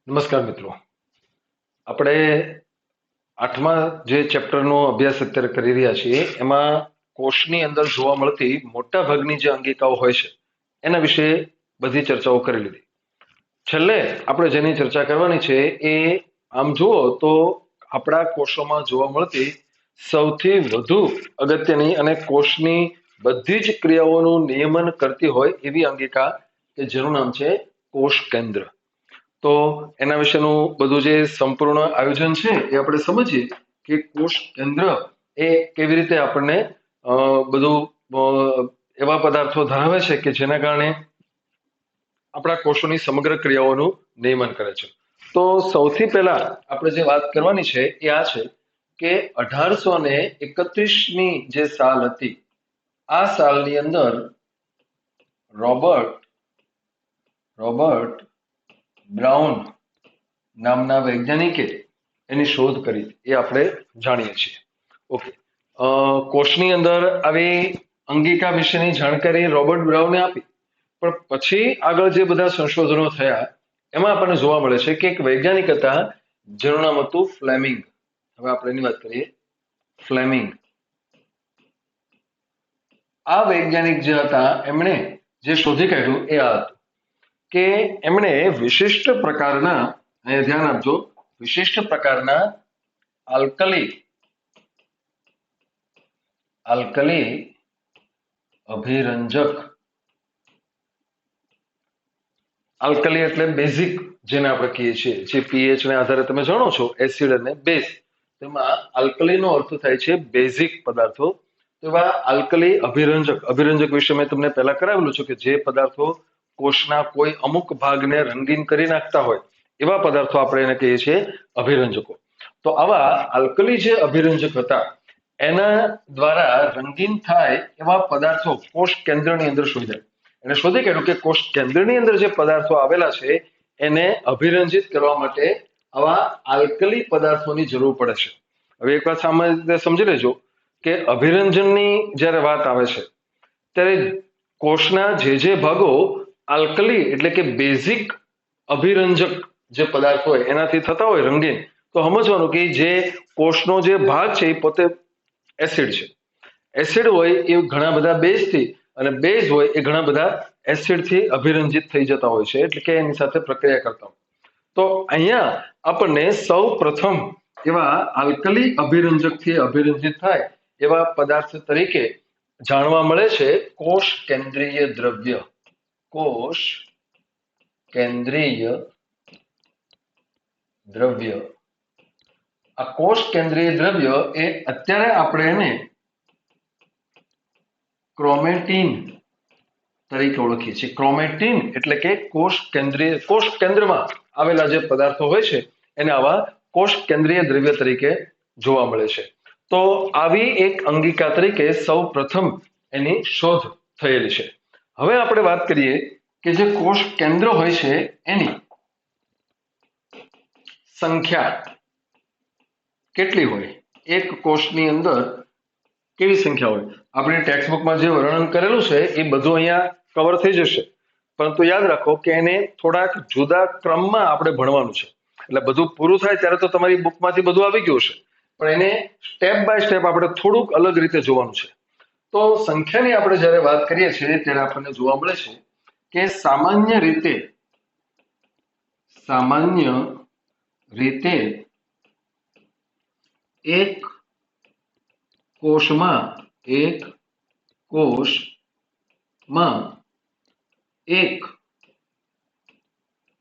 નમસ્કાર મિત્રો. આપણે આઠમા જે ચેપ્ટરનો અભ્યાસ અત્યારે કરી રહ્યા છીએ એમાં કોષની અંદર જોવા મળતી મોટા ભાગની જે અંગિકાઓ હોય છે એના વિશે બધી ચર્ચાઓ કરી લીધી. છેલ્લે આપણે જેની ચર્ચા કરવાની છે એ આમ જુઓ તો આપણા કોષોમાં જોવા મળતી સૌથી વધુ અગત્યની અને કોષની બધી જ ક્રિયાઓનું નિયમન કરતી હોય એવી અંગિકા કે જેનું નામ છે કોષ કેન્દ્ર. તો એના વિશેનું બધું જે સંપૂર્ણ આયોજન છે એ આપણે સમજીએ કે કોષ કેન્દ્ર એ કેવી રીતે આપણને બધું એવા પદાર્થો ધરાવે છે કે જેના કારણે આપણા કોષોની સમગ્ર ક્રિયાઓનું નિયમન કરે છે. તો સૌથી પહેલા આપણે જે વાત કરવાની છે એ આ છે કે 1831ની જે સાલ હતી આ સાલની અંદર રોબર્ટ બ્રાઉન નામના વૈજ્ઞાનિકે એની શોધ કરી એ આપણે જાણીએ છીએ. ઓકે, કોષની અંદર આવી અંગિકા વિશેની જાણકારી રોબર્ટ બ્રાઉને આપી, પણ પછી આગળ જે બધા સંશોધનો થયા એમાં આપણને જોવા મળે છે કે એક વૈજ્ઞાનિક હતા જેનું નામ હતું ફ્લેમિંગ. હવે આપણે એની વાત કરીએ. ફ્લેમિંગ આ વૈજ્ઞાનિક જે હતા એમણે જે શોધી કાઢ્યું એ આ હતું કે એમણે વિશિષ્ટ પ્રકારના, અહીંયા ધ્યાન આપજો, વિશિષ્ટ પ્રકારના આલ્કલી અભિરંજક, આલ્કલી એટલે બેઝિક જેને આપણે કહીએ છીએ, જે પીએચ ને આધારે તમે જાણો છો એસિડ અને બેઝ, તેમાં આલ્કલીનો અર્થ થાય છે બેઝિક પદાર્થો. તો એવા આલ્કલી અભિરંજક વિશે મેં તમને પહેલા કરાવેલું છે કે જે પદાર્થો કોષના કોઈ અમુક ભાગને રંગીન કરી નાખતા હોય એવા પદાર્થો આપણે એને કહીએ છીએ અભિરંજકો. તો આવા આલ્કલી જે અભિરંજક હતા એના દ્વારા રંગીન થાય એવા પદાર્થો કોષ કેન્દ્રની અંદર શોધ્યા. એને શોધી કાઢ્યું કે કોષ કેન્દ્રની અંદર જે પદાર્થો આવેલા છે એને અભિરંજિત કરવા માટે આવા આલ્કલી પદાર્થોની જરૂર પડે છે. હવે એક વાત સામાન્ય રીતે સમજી લેજો કે અભિરંજનની જ્યારે વાત આવે છે ત્યારે કોષના જે ભાગો આલ્કલી એટલે કે બેઝિક અભિરંજક જે પદાર્થ હોય એનાથી થતા હોય રંગીન, તો સમજવાનું કે જે કોષનો જે ભાગ છે એ પોતે એસિડ છે. એસિડ હોય એ ઘણા બધા બેઝથી અને બેઝ હોય એ ઘણા બધા એસિડથી અભિરંજિત થઈ જતા હોય છે, એટલે કે એની સાથે પ્રક્રિયા કરતા હોય. તો અહીંયા આપણને સૌ પ્રથમ એવા આલ્કલી અભિરંજકથી અભિરંજિત થાય એવા પદાર્થ તરીકે જાણવા મળે છે કોષ કેન્દ્રીય દ્રવ્ય. કોષ કેન્દ્રીય દ્રવ્ય. આ કોષ કેન્દ્રીય દ્રવ્ય એ અત્યારે આપણે એને ક્રોમેટીન તરીકે ઓળખીએ છીએ. ક્રોમેટીન એટલે કે કોષ કેન્દ્રમાં આવેલા જે પદાર્થો હોય છે એને આવા કોષ કેન્દ્રીય દ્રવ્ય તરીકે જોવા મળે છે. તો આવી એક અંગિકા તરીકે સૌ પ્રથમ એની શોધ થયેલી છે. હવે આપણે વાત કરીએ કે જે કોષ કેન્દ્ર હોય છે એની સંખ્યા કેટલી હોય, એક કોષની અંદર કેવી સંખ્યા હોય. આપણી ટેક્સ્ટબુકમાં જે વર્ણન કરેલું છે એ બધું અહીંયા કવર થઈ જશે, પરંતુ યાદ રાખો કે એને થોડાક જુદા ક્રમમાં આપણે ભણવાનું છે. એટલે બધું પૂરું થાય ત્યારે તો તમારી બુકમાંથી બધું આવી ગયું છે, પણ એને સ્ટેપ બાય સ્ટેપ આપણે થોડુંક અલગ રીતે જોવાનું છે. તો સંખ્યાની આપણે જ્યારે વાત કરીએ છીએ ત્યારે આપણને જોવા મળે છે કે સામાન્ય રીતે એક કોષમાં એક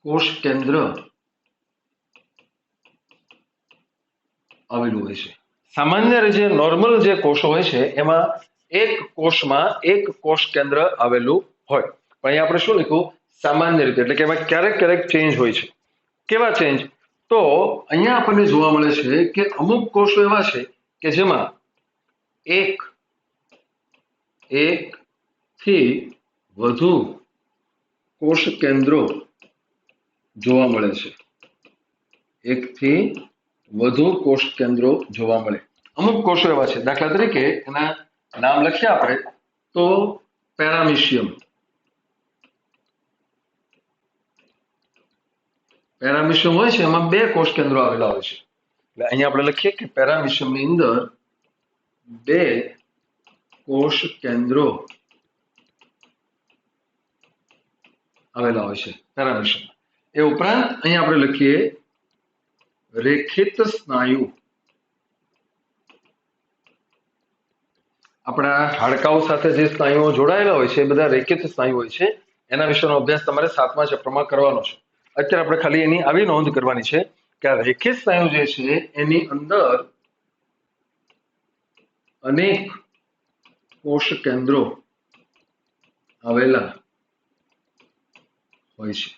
કોષ કેન્દ્ર આવેલું હોય છે. સામાન્ય જે નોર્મલ જે કોષો હોય છે એમાં એક કોષમાં એક કોષ કેન્દ્ર આવેલું હોય, પણ અહીંયા આપણે શું લખ્યું સામાન્ય રીતે, એટલે કે એમાં ક્યારેક ક્યારેક ચેન્જ હોય છે. કેવા ચેન્જ? તો અહીંયા આપણને જોવા મળે છે કે અમુક કોષો એવા છે કે જેમાં એક થી વધુ કોષ કેન્દ્રો જોવા મળે છે. એકથી વધુ કોષ કેન્દ્રો જોવા મળે. અમુક કોષો એવા છે, દાખલા તરીકે એના નામ લખીએ આપણે તો પેરામીશિયમ, પેરામિશિયમ હોય છે એમાં 2 કોષ કેન્દ્રો આવેલા હોય છે. એટલે અહીંયા આપણે લખીએ કે પેરામિશિયમની અંદર 2 કોષ કેન્દ્રો આવેલા હોય છે પેરામિશિયમ. એ ઉપરાંત અહીંયા આપણે લખીએ રેખિત સ્નાયુ. આપણા હાડકાઓ સાથે જે સ્નાયુઓ જોડાયેલા હોય છે એ બધા રેખિત સ્નાયુ હોય છે. એના વિશેનો અભ્યાસ તમારે 7મા ચેપ્ટરમાં કરવાનો છે. અત્યારે આપણે ખાલી એની આવી નોંધ કરવાની છે કે આ રેખિત સ્નાયુ જે છે એની અંદર અનેક કોષ કેન્દ્રો આવેલા હોય છે.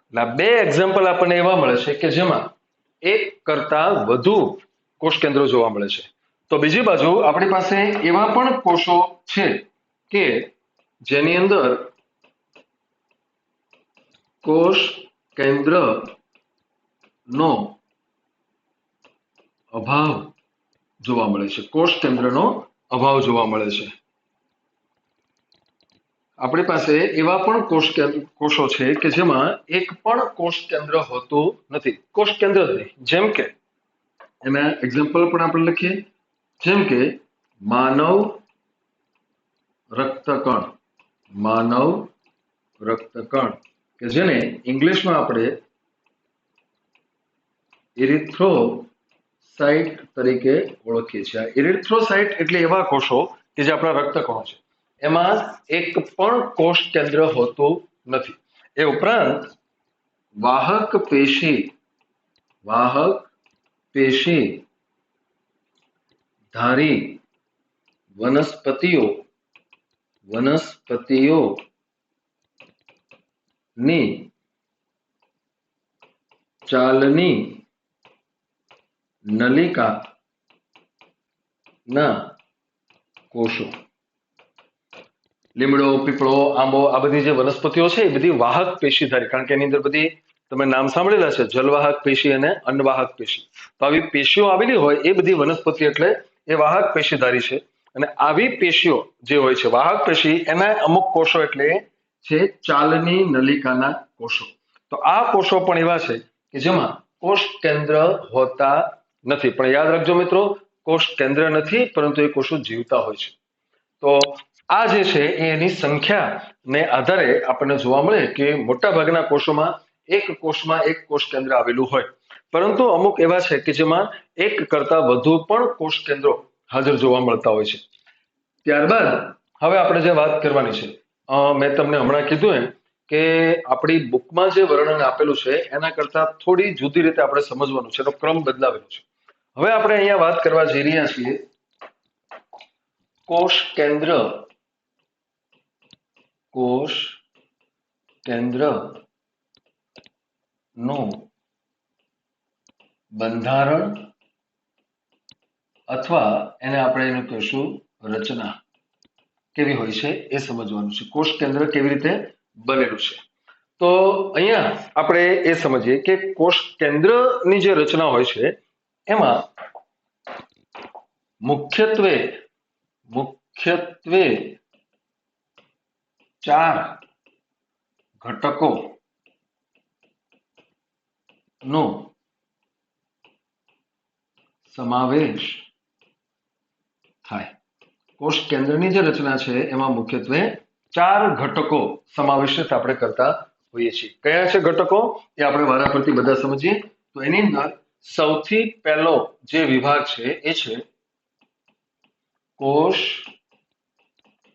એટલે 2 એક્ઝામ્પલ આપણને એવા મળે છે કે જેમાં એક કરતા વધુ કોષ કેન્દ્રો જોવા મળે છે. તો બીજી બાજુ આપણી પાસે એવા પણ કોષો છે કે જેની અંદર કોષ કેન્દ્રનો અભાવ જોવા મળે છે. કોષ કેન્દ્રનો અભાવ જોવા મળે છે. આપણી પાસે એવા પણ કોષો છે કે જેમાં એક પણ કોષ કેન્દ્ર હોતું નથી. કોષ કેન્દ્ર જ નહીં. જેમ કે એના એક્ઝામ્પલ પણ આપણે લખીએ. જેમ કે માનવ રક્તકણ. માનવ રક્તકણ કે જેને ઇંગ્લિશમાં આપણે ઇરિથ્રોસાઇટ તરીકે ઓળખીએ છીએ. આ ઇરિથ્રોસાઇટ એટલે એવા કોષો કે જે આપણા રક્તકણો છે. એમાં એક પણ કોષ કેન્દ્ર હોતું નથી. એ ઉપરાંત વાહક પેશી ધારી વનસ્પતિઓની ચાલની નલિકાના કોષો. લીમડો, પીપળો, આંબો આ બધી જે વનસ્પતિઓ છે એ બધી વાહક પેશીધારી, કારણ કે એની અંદર બધી તમે નામ સાંભળેલા છે, જલવાહક પેશી અને અન્નવાહક પેશી. તો આવી પેશીઓ આવેલી હોય એ બધી વનસ્પતિ એટલે એ વાહક પેશીધારી છે. અને આવી પેશીઓ જે હોય છે વાહક પેશી, એના અમુક કોષો એટલે છે ચાલની નલિકાના કોષો. તો આ કોષો પણ એવા છે કે જેમાં કોષ કેન્દ્ર હોતા નથી. પણ યાદ રાખજો મિત્રો, કોષ કેન્દ્ર નથી પરંતુ એ કોષો જીવતા હોય છે. તો આ જે છે એની સંખ્યાને આધારે આપણને જોવા મળે કે મોટા ભાગના કોષોમાં એક કોષ કેન્દ્ર આવેલું હોય, પરંતુ અમુક એવા છે કે જેમાં એક કરતા વધુ પણ કોષ કેન્દ્રો હાજર જોવા મળતા હોય છે. ત્યારબાદ હવે આપણે જે વાત કરવાની છે, મેં તમને હમણાં કીધું એમ કે આપણી બુકમાં જે વર્ણન આપેલું છે એના કરતા થોડી જુદી રીતે આપણે સમજવાનું છે, એનો ક્રમ બદલાવેલો છે. હવે આપણે અહીંયા વાત કરવા જઈ રહ્યા છીએ કોષ કેન્દ્રનું બંધારણ અથવા એને આપણે એનું કહીશું રચના કેવી હોય છે એ સમજવાનું છે. કોષ કેન્દ્ર કેવી રીતે બનેલું છે. તો અહીંયા આપણે એ સમજીએ કે કોષ કેન્દ્રની જે રચના હોય છે એમાં મુખ્યત્વે 4 ઘટકોનો સમાવેશ થાય. કોષ કેન્દ્રની જે રચના છે એમાં મુખ્યત્વે 4 ઘટકો સમાવિષ્ટ આપણે કરતા હોઈએ છીએ. કયા છે ઘટકો એ આપણે વારાફરતી બધા સમજીએ. તો એની અંદર સૌથી પહેલો જે વિભાગ છે એ છે કોષ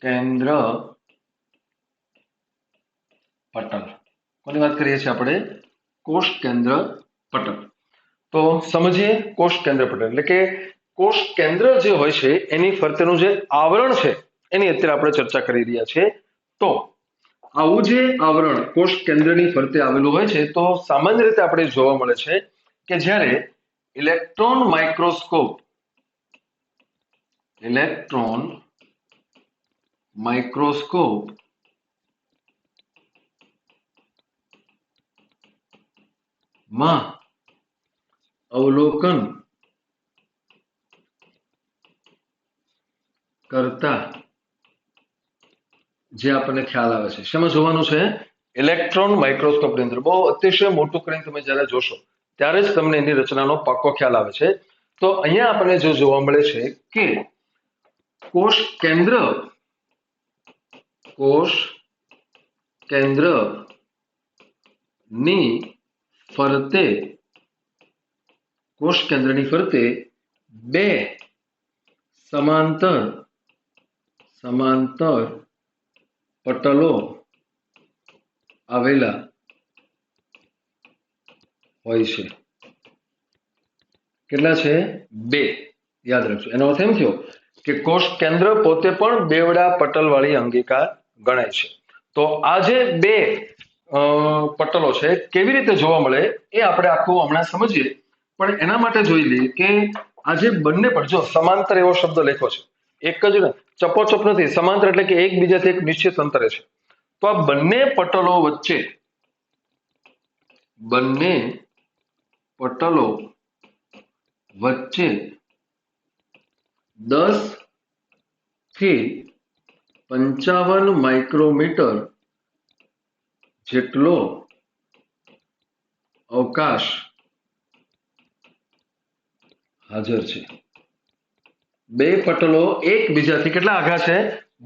કેન્દ્ર પટલ. કોની વાત કરીએ છીએ આપણે? કોષ કેન્દ્ર પટલ. તો સમજીએ કોષ કેન્દ્ર પટલ એટલે કે કોષ કેન્દ્ર જે હોય છે એની ફરતેનું જે આવરણ છે એની અત્યારે આપણે ચર્ચા કરી રહ્યા છીએ. તો આવું જે આવરણ કોષ કેન્દ્રની ફરતે આવેલું હોય છે, તો સામાન્ય રીતે આપણે જોવા મળે છે કે જ્યારે ઇલેક્ટ્રોન માઇક્રોસ્કોપ માં અવલોકન કરતા જે આપણને ખ્યાલ આવે છે, શેમાં જોવાનું છે? ઇલેક્ટ્રોન માઇક્રોસ્કોપની અંદર બહુ અતિશય મોટું કરીને તમે જ્યારે જોશો ત્યારે જ તમને એની રચનાનો પાક્કો ખ્યાલ આવે છે. તો અહીંયા આપણને જો જોવા મળે છે કે કોષ કેન્દ્ર ની ફરતે કોષ કેન્દ્રની ફરતે બે સમાંતર પટલો આવેલા હોય છે. કેટલા છે? બે. યાદ રાખજો. એનો અર્થ એમ થયો કે કોષ કેન્દ્ર પોતે પણ બેવડા પટલ વાળી અંગિકા ગણાય છે. તો આ જે બે પટલો છે કેવી રીતે જોવા મળે એ આપણે આખું હમણાં સમજીએ. પણ એના માટે જોઈ લઈએ કે આ જે બંને પણ જો સમાંતર એવો શબ્દ લખ્યો છે, એક જ ને, ચપોચપ નથી. સમાંતર એટલે કે એકબીજાથી એક નિશ્ચિત અંતરે છે. તો આ બંને પટલો વચ્ચે 10 થી 55 માઇક્રોમીટર જેટલો અવકાશ હાજર છે. બે પટલો એકબીજાથી કેટલા આઘા છે?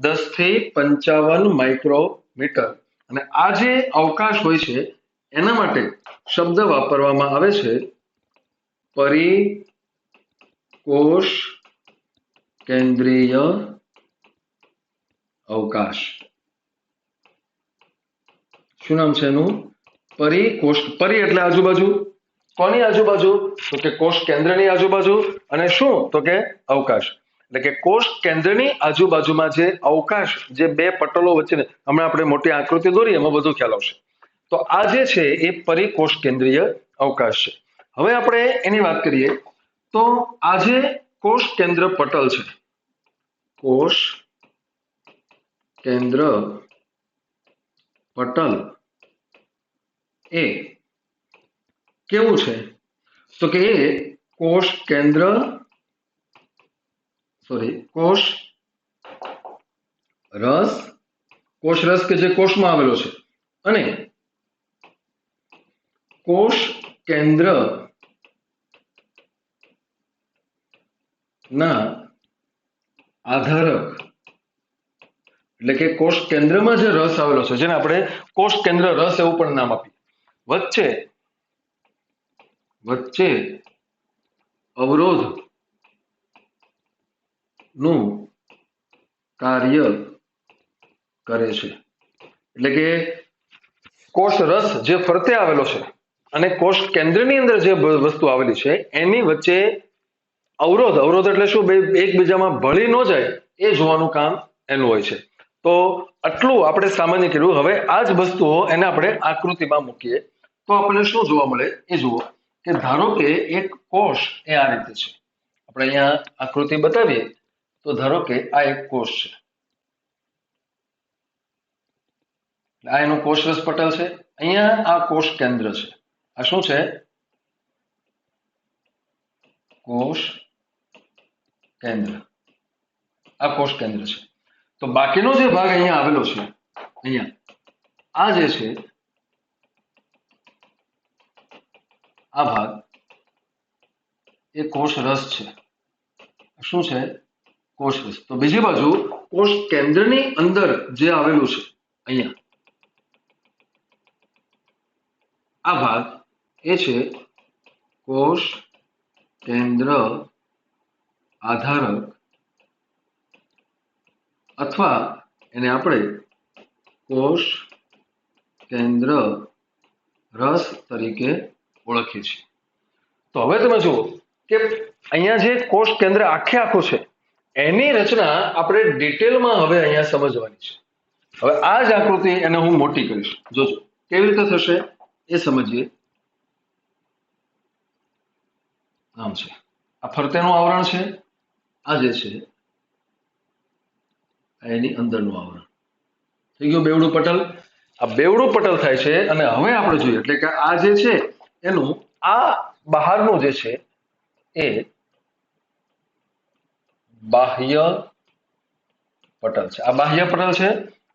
10 થી 55 માઇક્રોમીટર. અને આ જે અવકાશ હોય છે એના માટે શબ્દ વાપરવામાં આવે છે પરિકોષ કેન્દ્રીય અવકાશ. શું નામ છે એનું? પરિકોષ. પરી એટલે આજુબાજુ. કોની આજુબાજુ? તો કે કોષ કેન્દ્રની આજુબાજુ. અને શું? તો કે અવકાશ. એટલે કે કોષ કેન્દ્રની આજુબાજુમાં જે અવકાશ, જે બે પટલો વચ્ચે, હમણાં આપણે મોટી આકૃતિ દોરી એમાં બધું ખ્યાલ આવશે. તો આ જે છે એ પરિકોષ કેન્દ્રીય અવકાશ છે. હવે આપણે એની વાત કરીએ તો આ જે કોષ કેન્દ્ર પટલ છે, કોષ કેન્દ્ર પટલ એ કેવું છે? તો કે એ કોષ રસ કે જે કોષમાં આવેલો છે અને કોષ કેન્દ્ર ના આધારક, એટલે કે કોષ કેન્દ્રમાં જે રસ આવેલો છે, જેને આપણે કોષ કેન્દ્ર રસ એવું પણ નામ આપીએ, વચ્ચે અવરોધ નું કાર્ય કરે છે. એટલે કે કોષ રસ જે ફરતે આવેલો છે અને કોષ કેન્દ્રની અંદર જે વસ્તુ આવેલી છે એની વચ્ચે અવરોધ એટલે શું? બે એકબીજામાં ભળી ન જાય એ જોવાનું કામ એનું હોય છે. તો આટલું આપણે સામાન્ય કર્યું. હવે આ જ વસ્તુઓ એને આપણે આકૃતિમાં મૂકીએ તો આપણને શું જોવા મળે એ જુઓ. કે ધારો કે એક કોષ એ આ રીતે છે. આપણે અહીંયા આકૃતિ બતાવીએ તો ધારો કે આ એક કોષ છે. આ એનું કોષરસ પટલ છે. અહીંયા આ કોષ કેન્દ્ર છે. આ શું છે? કોષ કેન્દ્ર. આ કોષ કેન્દ્ર છે. તો બાકીનો જે ભાગ અહીંયા આવેલો છે, અહીંયા આ જે છે આ ભાગ એ કોષ રસ છે. શું છે? કોષ રસ. તો બીજી બાજુ કોષ કેન્દ્રની અંદર જે આવેલું છે અહીંયા આ ભાગ એ છે કોષ કેન્દ્ર આધારક, અથવા એને આપણે કોષ કેન્દ્ર રસ તરીકે ઓળખીએ છીએ. તો હવે તમે જુઓ કે અહીંયા જે કોષ કેન્દ્ર આખું છે એની રચના આપણે ડિટેલમાં હવે અહીંયા સમજવાની છે. હવે આ જ આકૃતિ એને હું મોટી કરીશ. જોજો કેવી રીતે થશે એ સમજીએ. આમ છે. આ ફરતેનું આવરણ છે. આ જે છે એની અંદરનું આવરણ થઈ ગયું બેવડું પટલ. આ બેવડું પટલ થાય છે. અને હવે આપણે જોઈએ એટલે કે આ જે છે એનું આ બહારનું જે છે એ બાહ્ય પટલ છે. આ બાહ્ય પટલ છે.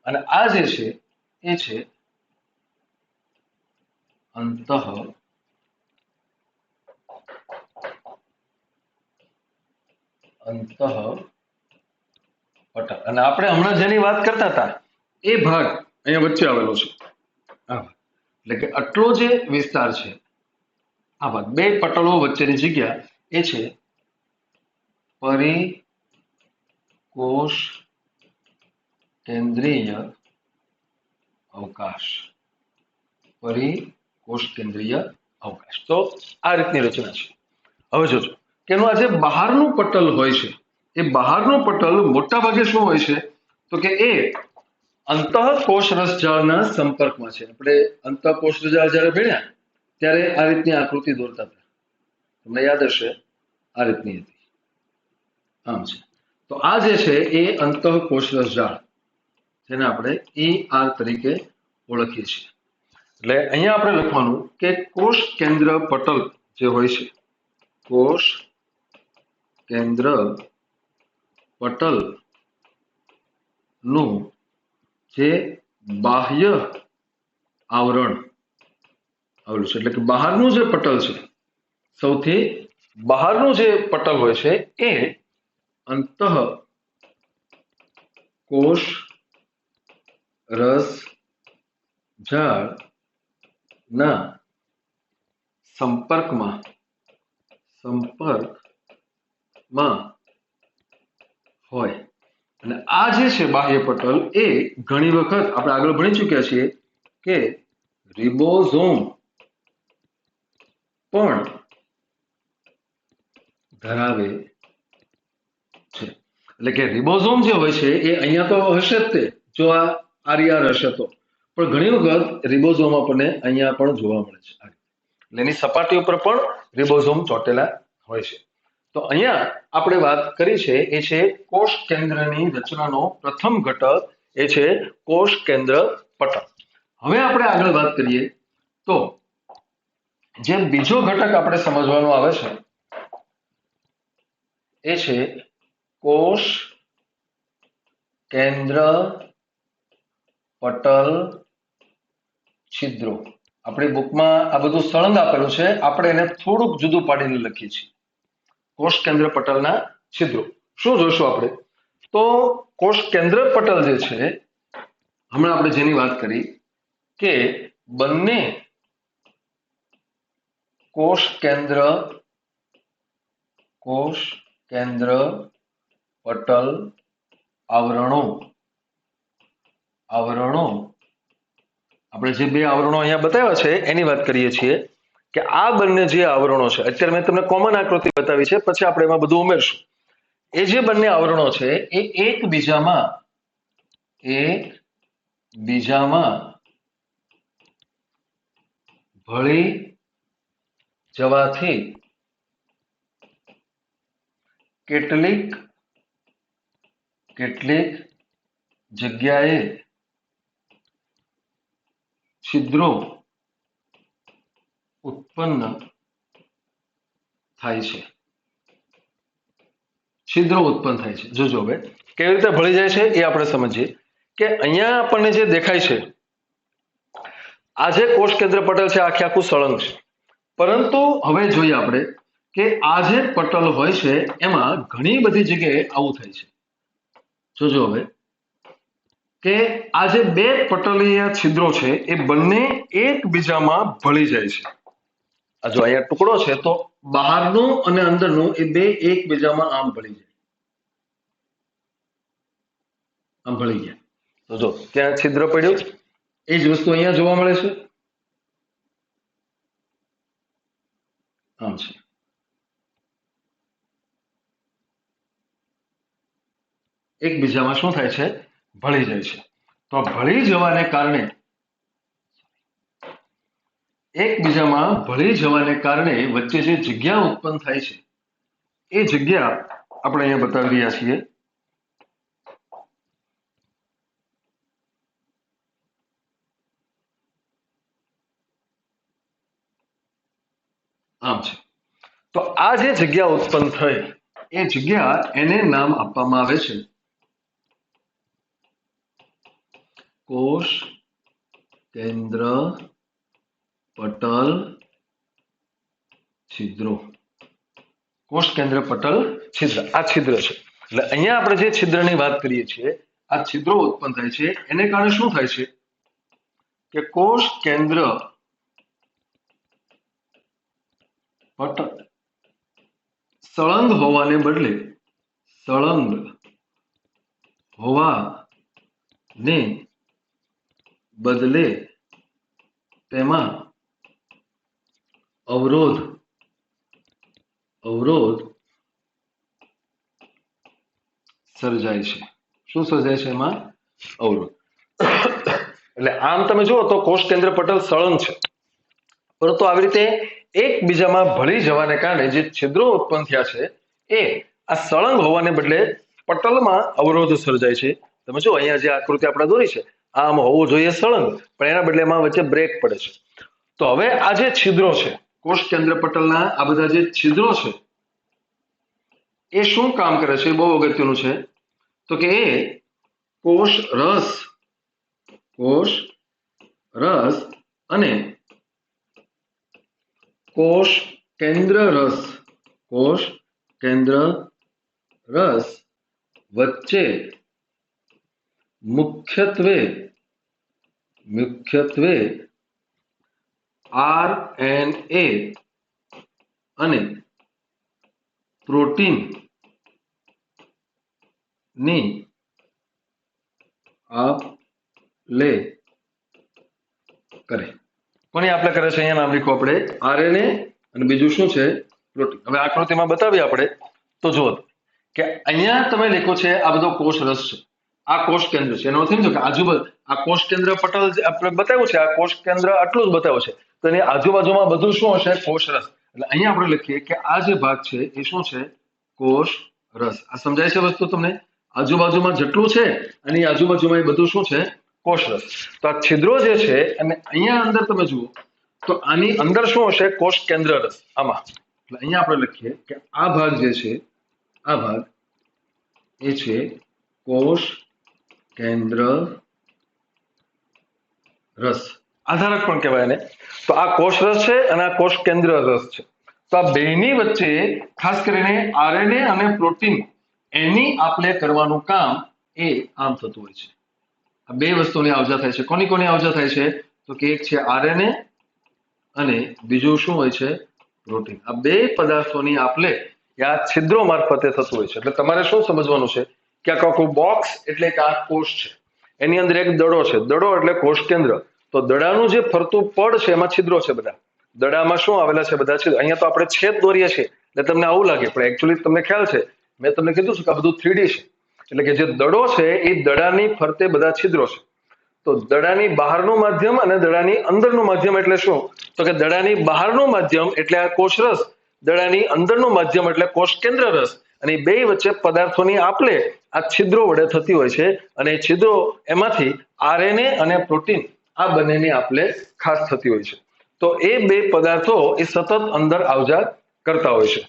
અને આ જે છે એ છે અંતઃ પટલ, અને આપણે હમણાં જેની વાત કરતા હતા એ ભાગ અહીંયા વચ્ચે આવેલો છે. આ ભાગ. એટલે કે આટલો જે વિસ્તાર છે આ ભાગ, બે પટલો વચ્ચેની જગ્યા એ છે પરિકોષ કેન્દ્રીય અવકાશ. પરિકોષ કેન્દ્રીય અવકાશ. તો આ રીતની રચના છે. હવે જોજો કે એનું આ જે બહારનું પટલ હોય છે એ બહારનું પટલ મોટા ભાગે શું હોય છે તો કે એ અંતઃકોષ રસજાળના સંપર્કમાં છે. આપણે અંતઃકોષ રસજાળ જ્યારે ભણ્યા ત્યારે આ રીતની આકૃતિ દોરતા હતા, તમને યાદ હશે, આ રીતની હતી, આમ છે. તો આ જે છે એ અંતઃકોષ રસજાળ, જેને આપણે ER તરીકે ઓળખીએ છીએ. એટલે અહીંયા આપણે લખવાનું કે કોષ કેન્દ્ર પટલ જે હોય છે, કોષ કેન્દ્ર પટલ નું જે બાહ્ય આવરણ આવેલું છે, એટલે કે બહારનું જે પટલ છે, સૌથી બહારનું જે પટલ હોય છે એ અંતઃકોષ રસજાળના સંપર્કમાં હોય. અને આ જે છે બાહ્ય પટલ એ ઘણી વખત આપણે આગળ ભણી ચૂક્યા છીએ કે રિબોઝોમ પણ ધરાવે છે. એટલે કે રિબોઝોમ જે હોય છે એ અહીંયા તો હશે જ તે, જો આ RER હશે તો, પણ ઘણી વખત રિબોઝોમ આપણને અહીંયા પણ જોવા મળે છે. એટલે એની સપાટી ઉપર પણ રિબોઝોમ ચોટેલા હોય છે. તો અહીંયા આપણે વાત કરી છે એ છે કોષ કેન્દ્રની રચનાનો પ્રથમ ઘટક એ છે કોષ કેન્દ્ર પટલ. હવે આપણે આગળ વાત કરીએ તો જે બીજો ઘટક આપણે સમજવાનો આવે છે એ છે કોષ કેન્દ્ર પટલ છિદ્રો. આપણી બુકમાં આ બધું સળંગ આપેલું છે, આપણે એને થોડુંક જુદું પાડીને લખીએ છીએ. કોષ કેન્દ્ર પટલના છિદ્રો શું જોઈશું આપણે તો કોષ કેન્દ્ર પટલ જે છે, હમણાં આપણે જેની વાત કરી કે બંને કોષ કેન્દ્ર પટલ આવરણો આપણે જે બે આવરણો અહીંયા બતાવ્યા છે એની વાત કરીએ છીએ કે આ બંને જે આવરણો છે, અત્યારે મેં તમને કોમન આકૃતિ બતાવી છે, પછી આપણે એમાં બધું ઉમેરશું. એ જે બંને આવરણો છે એ એકબીજામાં ભળી જવાથી કેટલીક જગ્યાએ છિદ્રો ઉત્પન્ન થાય છે. જોજો હવે કેવી રીતે ભળી જાય છે એ આપણે સમજીએ કે અહીંયા આપણને જે દેખાય છે આ જે કોષ કેન્દ્ર પટલ છે આખે આખું સળંગ છે, પરંતુ હવે જોઈએ આપણે કે આ જે પટલ હોય છે એમાં ઘણી બધી જગ્યાએ આવું થાય છે. જોજો હવે કે આ જે બે પટલીય છિદ્રો છે એ બંને એકબીજામાં ભળી જાય છે. આ જો અહીંયા ટુકડો છે તો બહારનું અને અંદરનું એ બે એકબીજામાં આમ ભળી જાય, આમ ભળી ગયા. તો જો ત્યાં છિદ્ર પડ્યું, એ જ વસ્તુ અહીંયા જોવા મળે છે, આમ છે. એકબીજામાં શું થાય છે, ભળી જાય છે. તો ભળી જવાને કારણે વચ્ચે જે જગ્યા ઉત્પન્ન થાય છે એ જગ્યા આપણે અહીંયા બતાવી રહ્યા છીએ. આમ છે. તો આ જે જગ્યા ઉત્પન્ન થઈ એ જગ્યા એને નામ આપવામાં આવે છે કોષ કેન્દ્ર પટલ છિદ્રો, કોષ કેન્દ્ર પટલ છિદ્ર, આ છિદ્ર છે. એટલે અહીંયા આપણે જે છિદ્રની વાત કરીએ છીએ, આ છિદ્રો ઉત્પન્ન થાય છે. એને કારણે શું થાય છે કે કોષ કેન્દ્ર પટલ સળંગ હોવાને બદલે તેમાં અવરોધ સર્જાય છે. શું સર્જાય છે? એમાં અવરોધ. એટલે આમ તમે જુઓ તો કોષ કેન્દ્ર પટલ સળંગ છે, પરંતુ આવી રીતે એકબીજામાં ભળી જવાને કારણે જે છિદ્રો ઉત્પન્ન થયા છે એ આ સળંગ હોવાને બદલે પટલમાં અવરોધ સર્જાય છે. તમે જો અહીંયા જે આકૃતિ આપણે દોરી છે, આમ હોવું જોઈએ સળંગ, પણ એના બદલે એમાં વચ્ચે બ્રેક પડે છે. તો હવે આ જે છિદ્રો છે, કોષ કેન્દ્ર પટલના આ બધા જે છિદ્રો છે, એ શું કામ કરે છે? બહુ અગત્યનું છે. તો કે એ કોષ રસ અને કોષ કેન્દ્ર રસ વચ્ચે મુખ્યત્વે RNA અને પ્રોટીન ની આપ લે કરે. કોની આપ લે કરે છે? અહીંયા નામ લખો આપણે, RNA અને બીજું શું છે? પ્રોટીન. હવે આકૃતિમાં બતાવીએ આપણે તો જુઓ કે અહીંયા તમે લખો છે આ બધો કોષ રસ છે, આ કોષ કેન્દ્ર છે. એનો અર્થ એમ છે કે આજુબાજુ આ કોષ કેન્દ્ર પટલ આપણે બતાવ્યું છે, આ કોષ કેન્દ્ર આટલું જ બતાવ્યું છે, તો એની આજુબાજુમાં બધું શું હશે? કોષ રસ. એટલે અહીંયા આપણે લખીએ કે આ જે ભાગ છે એ શું છે? કોષ રસ. આ સમજાય છે વસ્તુ તમને? આજુબાજુમાં જેટલું છે એની આજુબાજુમાં એ બધું શું છે? કોષ રસ. તો આ છિદ્રો જે છે અને અહીંયા અંદર તમે જુઓ તો આની અંદર શું હશે? કોષ કેન્દ્ર રસ. આમાં એટલે અહીંયા આપણે લખીએ કે આ ભાગ જે છે, આ ભાગ એ છે કોષ કેન્દ્ર રસ, આધારક પણ કહેવાય એને. તો આ કોષ રસ છે અને આ કોષ કેન્દ્ર રસ છે. તો આ બેની વચ્ચે ખાસ કરીને RNA અને પ્રોટીન એની આપલે કરવાનું કામ એ આમ થતું હોય છે. આ બે વસ્તુની આવજા થાય છે. કોની આવજા થાય છે? તો કે એક છે RNA અને બીજું શું હોય છે? પ્રોટીન. આ બે પદાર્થોની આપલે આ છિદ્રો મારફતે થતું હોય છે. એટલે તમારે શું સમજવાનું છે કે આ આખું બોક્સ એટલે કે આ કોષ છે, એની અંદર એક દડો છે. દડો એટલે કોષ કેન્દ્ર. તો દડાનું જે ફરતું પડ છે એમાં છિદ્રો છે. બધા દડામાં શું આવેલા છે? બધા છિદ્રો. અહીંયા તો આપણે છેદ દોરીએ છીએ એટલે તમને આવું લાગે, પણ એકચ્યુઅલી તમને ખ્યાલ છે, મેં તમને કીધું છે કે આ બધું 3D છે. એટલે કે જે દડો છે એ દડાની ફરતે બધા છિદ્રો છે. તો દડાની બહારનું માધ્યમ અને દડાની અંદરનું માધ્યમ એટલે શું? તો કે દડાની બહારનું માધ્યમ એટલે આ કોષ રસ, દડાની અંદરનું માધ્યમ એટલે કોષ કેન્દ્ર રસ. અને બે વચ્ચે પદાર્થોની આપલે આ છિદ્રો વડે થતી હોય છે. અને એ છિદ્રો એમાંથી RNA અને પ્રોટીન આ બંનેની આપલે ખાસ થતી હોય છે. તો એ બે પદાર્થો એ સતત અંદર આવજા કરતા હોય છે.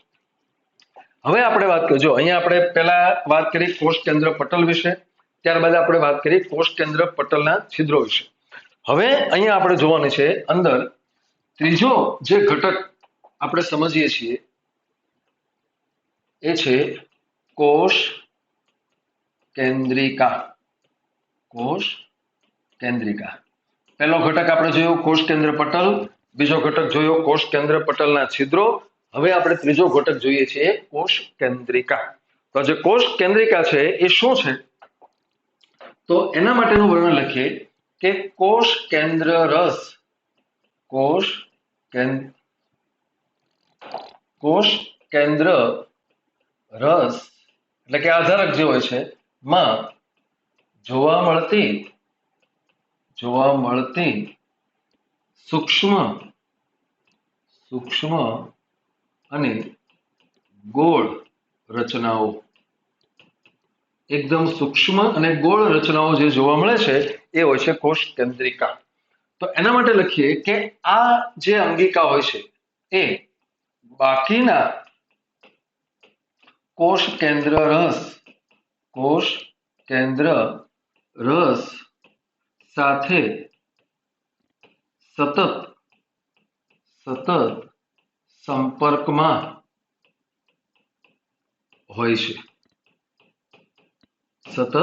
હવે આપણે વાત કરજો, અહીંયા આપણે પહેલા વાત કરી કોષ કેન્દ્ર પટલ વિશે, ત્યારબાદ આપણે વાત કરી કોષ કેન્દ્ર પટલના છિદ્રો વિશે. હવે અહીંયા આપણે જોવાનું છે અંદર ત્રીજો જે ઘટક આપણે સમજીએ છીએ એ છે કોષ કેન્દ્રિકા. પહેલો ઘટક આપણે જોયો કોષ કેન્દ્ર પટલ, બીજો ઘટક જોયો કોષ કેન્દ્ર પટલના છિદ્રો. હવે આપણે ત્રીજો ઘટક જોઈએ છીએ કોષ કેન્દ્રિકા. તો જે કોષ કેન્દ્રિકા છે એ શું છે? તો એના માટેનું વર્ણન લખીએ કે કોષ કેન્દ્ર રસ એટલે કે આધારક જે હોય છે માં જોવા મળતી સૂક્ષ્મ અને ગોળ રચનાઓ, એકદમ સૂક્ષ્મ અને ગોળ રચનાઓ જે જોવા મળે છે એ હોય છે કોષ કેન્દ્રિકા. તો એના માટે લખીએ કે આ જે અંગિકા હોય છે એ બાકીના કોષ કેન્દ્ર રસ સાથે સતત સતત સંપર્કમાં હોય છે, સતત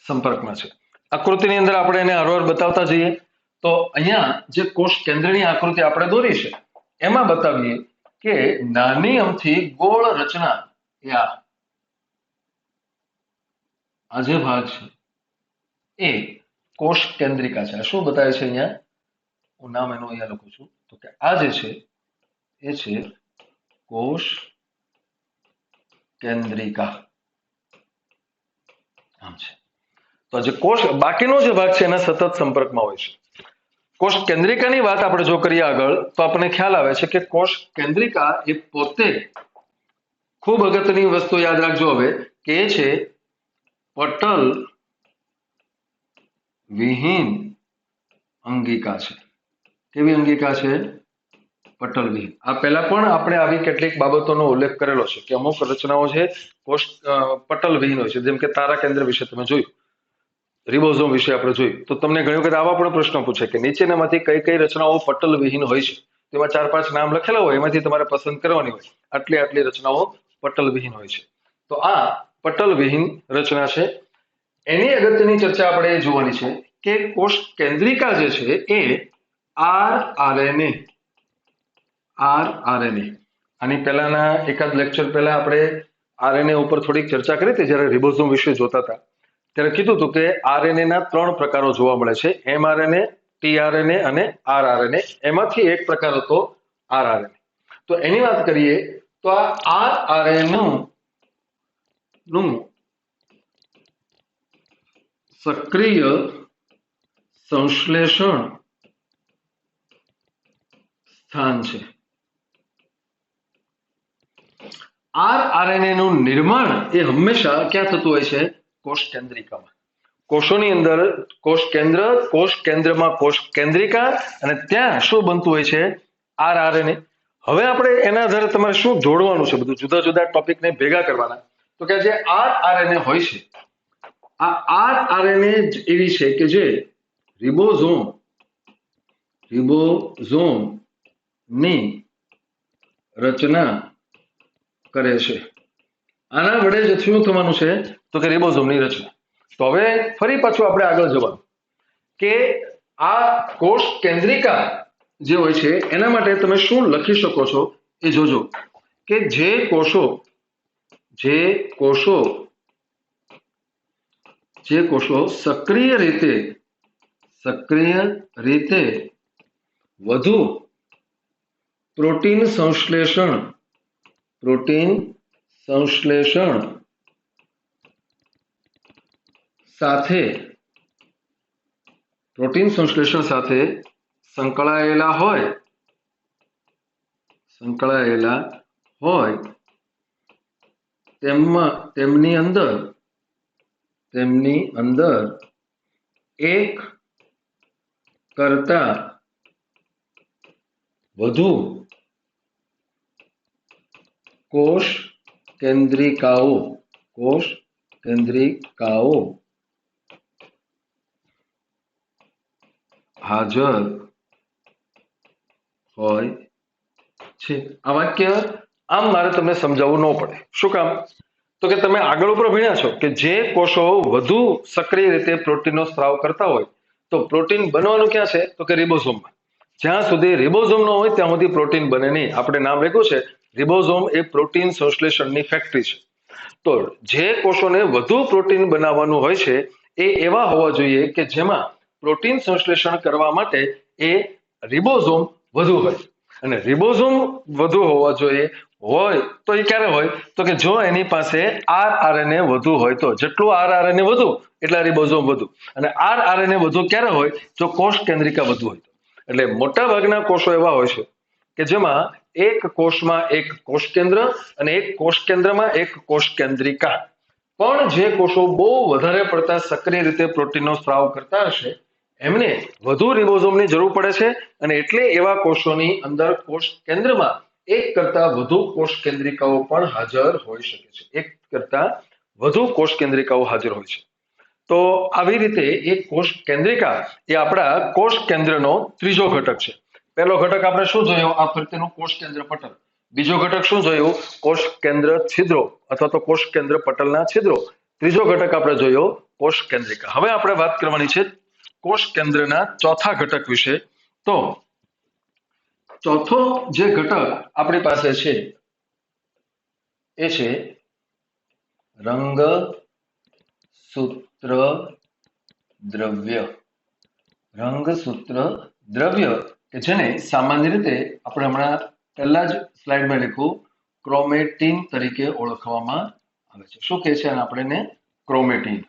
સંપર્કમાં છે. આકૃતિની અંદર આપણે એને હરોહર બતાવતા જઈએ તો અહીંયા જે કોષ કેન્દ્રની આકૃતિ આપણે દોરી છે એમાં બતાવીએ કે નાની અમથી ગોળ રચના એ આ જે ભાગ છે એ કોષ કેન્દ્રિકા છે. શું બતાવે છે અહીંયા? હું નામ એનું અહીંયા લખું છું તો કે આ જે છે એ છે કોષ કેન્દ્રિકા. આમ છે. તો જે કોષ બાકીનો જે ભાગ છે એના સતત સંપર્કમાં હોય છે. કોષ કેન્દ્રિકાની વાત આપણે જો કરીએ આગળ તો આપણને ખ્યાલ આવે છે કે કોષ કેન્દ્રિકા એ પોતે ખૂબ અગત્યની વસ્તુ યાદ રાખજો હવે કે એ છે પટલ વિહીન અંગિકા છે. કેવી અંગિકા છે? પટલ વિહીન. આ પહેલા પણ આપણે આવી કેટલીક બાબતોનો ઉલ્લેખ કરેલો છે કે અમુક રચનાઓ છે કોષ પટલ વિહીન હોય છે. જેમ કે તારા કેન્દ્ર વિશે તમે જોયું, રિબોઝોમ વિશે આપણે જોયું તો તમને ઘણી વખત આવા પણ પ્રશ્નો પૂછે કે નીચેનામાંથી કઈ કઈ રચનાઓ પટલ વિહીન હોય છે. તેમાં 4-5 નામ લખેલા હોય, એમાંથી તમારે પસંદ કરવાની હોય. આટલી રચનાઓ પટલ વિહીન હોય છે. તો આ પટલ વિહીન રચના છે. એની અગત્યની ચર્ચા આપણે એ જોવાની છે કે કોષ કેન્દ્રિકા જે છે એ આરઆરએનએ આની પહેલાના એકાદ લેક્ચર પહેલા આપણે આરએનએ ઉપર થોડીક ચર્ચા કરી હતી જ્યારે રિબોઝોમ વિશે જોતા હતા ત્યારે કીધું હતું કે આરએનએ ના 3 પ્રકારો જોવા મળે છે, એમઆરએનએ, ટીઆરએનએ અને આરઆરએનએ. એમાંથી એક પ્રકાર હતો આરઆરએનએ. તો એની વાત કરીએ તો આ આરઆરએનએ નું સક્રિય સંશ્લેષણ સ્થાન છે. આરઆરએનએ નું નિર્માણ એ હંમેશા ક્યાં થતું હોય છે? કોષ કેન્દ્રિકામાં. કોષોની અંદર કોષ કેન્દ્ર, કોષ કેન્દ્રમાં કોષ કેન્દ્રિકા અને ત્યાં શું બનતું હોય છે? આરઆરએનએ. હવે આપણે એના આધારે તમારે શું જોડવાનું છે? બધું જુદા જુદા ટોપિકને ભેગા કરવાના. તો કે જે આરઆરએનએ હોય છે આ આરઆરએનએ જ એવી છે કે જે રિબોઝોમ ની રચના કરે છે. આના વડે જ શું થવાનું છે? તો કે રિબોઝોમની રચના. તો હવે ફરી પાછું આપણે આગળ જવાનું કે આ કોષ કેન્દ્રિકા જે હોય છે એના માટે તમે શું લખી શકો છો એ જોજો કે જે કોષો સક્રિય રીતે વધુ પ્રોટીન સંશ્લેષણ સાથે સંકળાયેલા હોય તેમની અંદર એક કરતા વધુ કોષ કેન્દ્રિકાઓ હાજર હોય છે. આ વાક્ય આમ મારે તમને સમજાવવું ન પડે. શું કામ? તો કે તમે આગળ ઉપર ભણ્યા છો કે જે કોષો વધુ સક્રિય રીતે પ્રોટીનનો સ્ત્રાવ કરતા હોય તો પ્રોટીન બનવાનું ક્યાં છે? તો કે રિબોઝોમમાં. જ્યાં સુધી રિબોઝોમ ન હોય ત્યાં સુધી પ્રોટીન બને નહીં. આપણે નામ રાખ્યું છે રિબોઝોમ એ પ્રોટીન સંશ્લેષણની ફેક્ટરી છે. તો જે કોષોને વધુ પ્રોટીન બનાવવાનું હોય છે એ એવા હોવા જોઈએ કે જેમાં પ્રોટીન સંશ્લેષણ કરવા માટે એ રિબોઝોમ વધુ હોય. અને રિબોઝોમ વધુ હોવા જોઈએ હોય તો એ ક્યારે હોય? તો કે જો એની પાસે આરઆરએનએ વધુ હોય તો. જેટલું આરઆરએનએ વધુ એટલા રિબોઝોમ વધુ. અને આરઆરએનએ વધુ ક્યારે હોય? જો કોષ કેન્દ્રિકા વધુ હોય. એટલે મોટા ભાગના કોષો એવા હોય છે કે જેમાં એક કોષમાં એક કોષ કેન્દ્ર અને એક કોષ કેન્દ્રમાં એક કોષ કેન્દ્રિકા. પણ જે કોષો બહુ વધારે પડતા સક્રિય રીતે પ્રોટીનનો સ્ત્રાવ કરતા હશે એમને વધુ રિબોઝોમની જરૂર પડે છે અને એટલે એવા કોષોની અંદર કોષ કેન્દ્રમાં એક કરતા વધુ કોષ કેન્દ્રિકાઓ પણ હાજર હોઈ શકે છે. એક કરતા વધુ કોષ કેન્દ્રિકાઓ હાજર હોય છે. તો આવી રીતે એક કોષ કેન્દ્રિકા એ આપણા કોષ કેન્દ્રનો ત્રીજો ઘટક છે. પહેલો ઘટક આપણે શું જોયો? આ ફરીતેનું કોષ કેન્દ્ર પટલ. બીજો ઘટક શું જોયું? કોષ કેન્દ્ર છિદ્રો અથવા તો કોષ કેન્દ્ર પટલના છિદ્રો. ત્રીજો ઘટક આપણે જોયો કોષ કેન્દ્રિકા. હવે આપણે વાત કરવાની છે કોષ કેન્દ્રના ચોથા ઘટક વિશે. તો ચોથો જે ઘટક આપણી પાસે છે એ છે રંગસૂત્ર દ્રવ્ય. રંગસૂત્ર દ્રવ્ય કે જેને સામાન્ય રીતે આપણે હમણાં પહેલા જ સ્લાઇડમાં લખ્યું ક્રોમેટીન તરીકે ઓળખવામાં આવે છે. શું કહે છે આપણે એને? ક્રોમેટીન.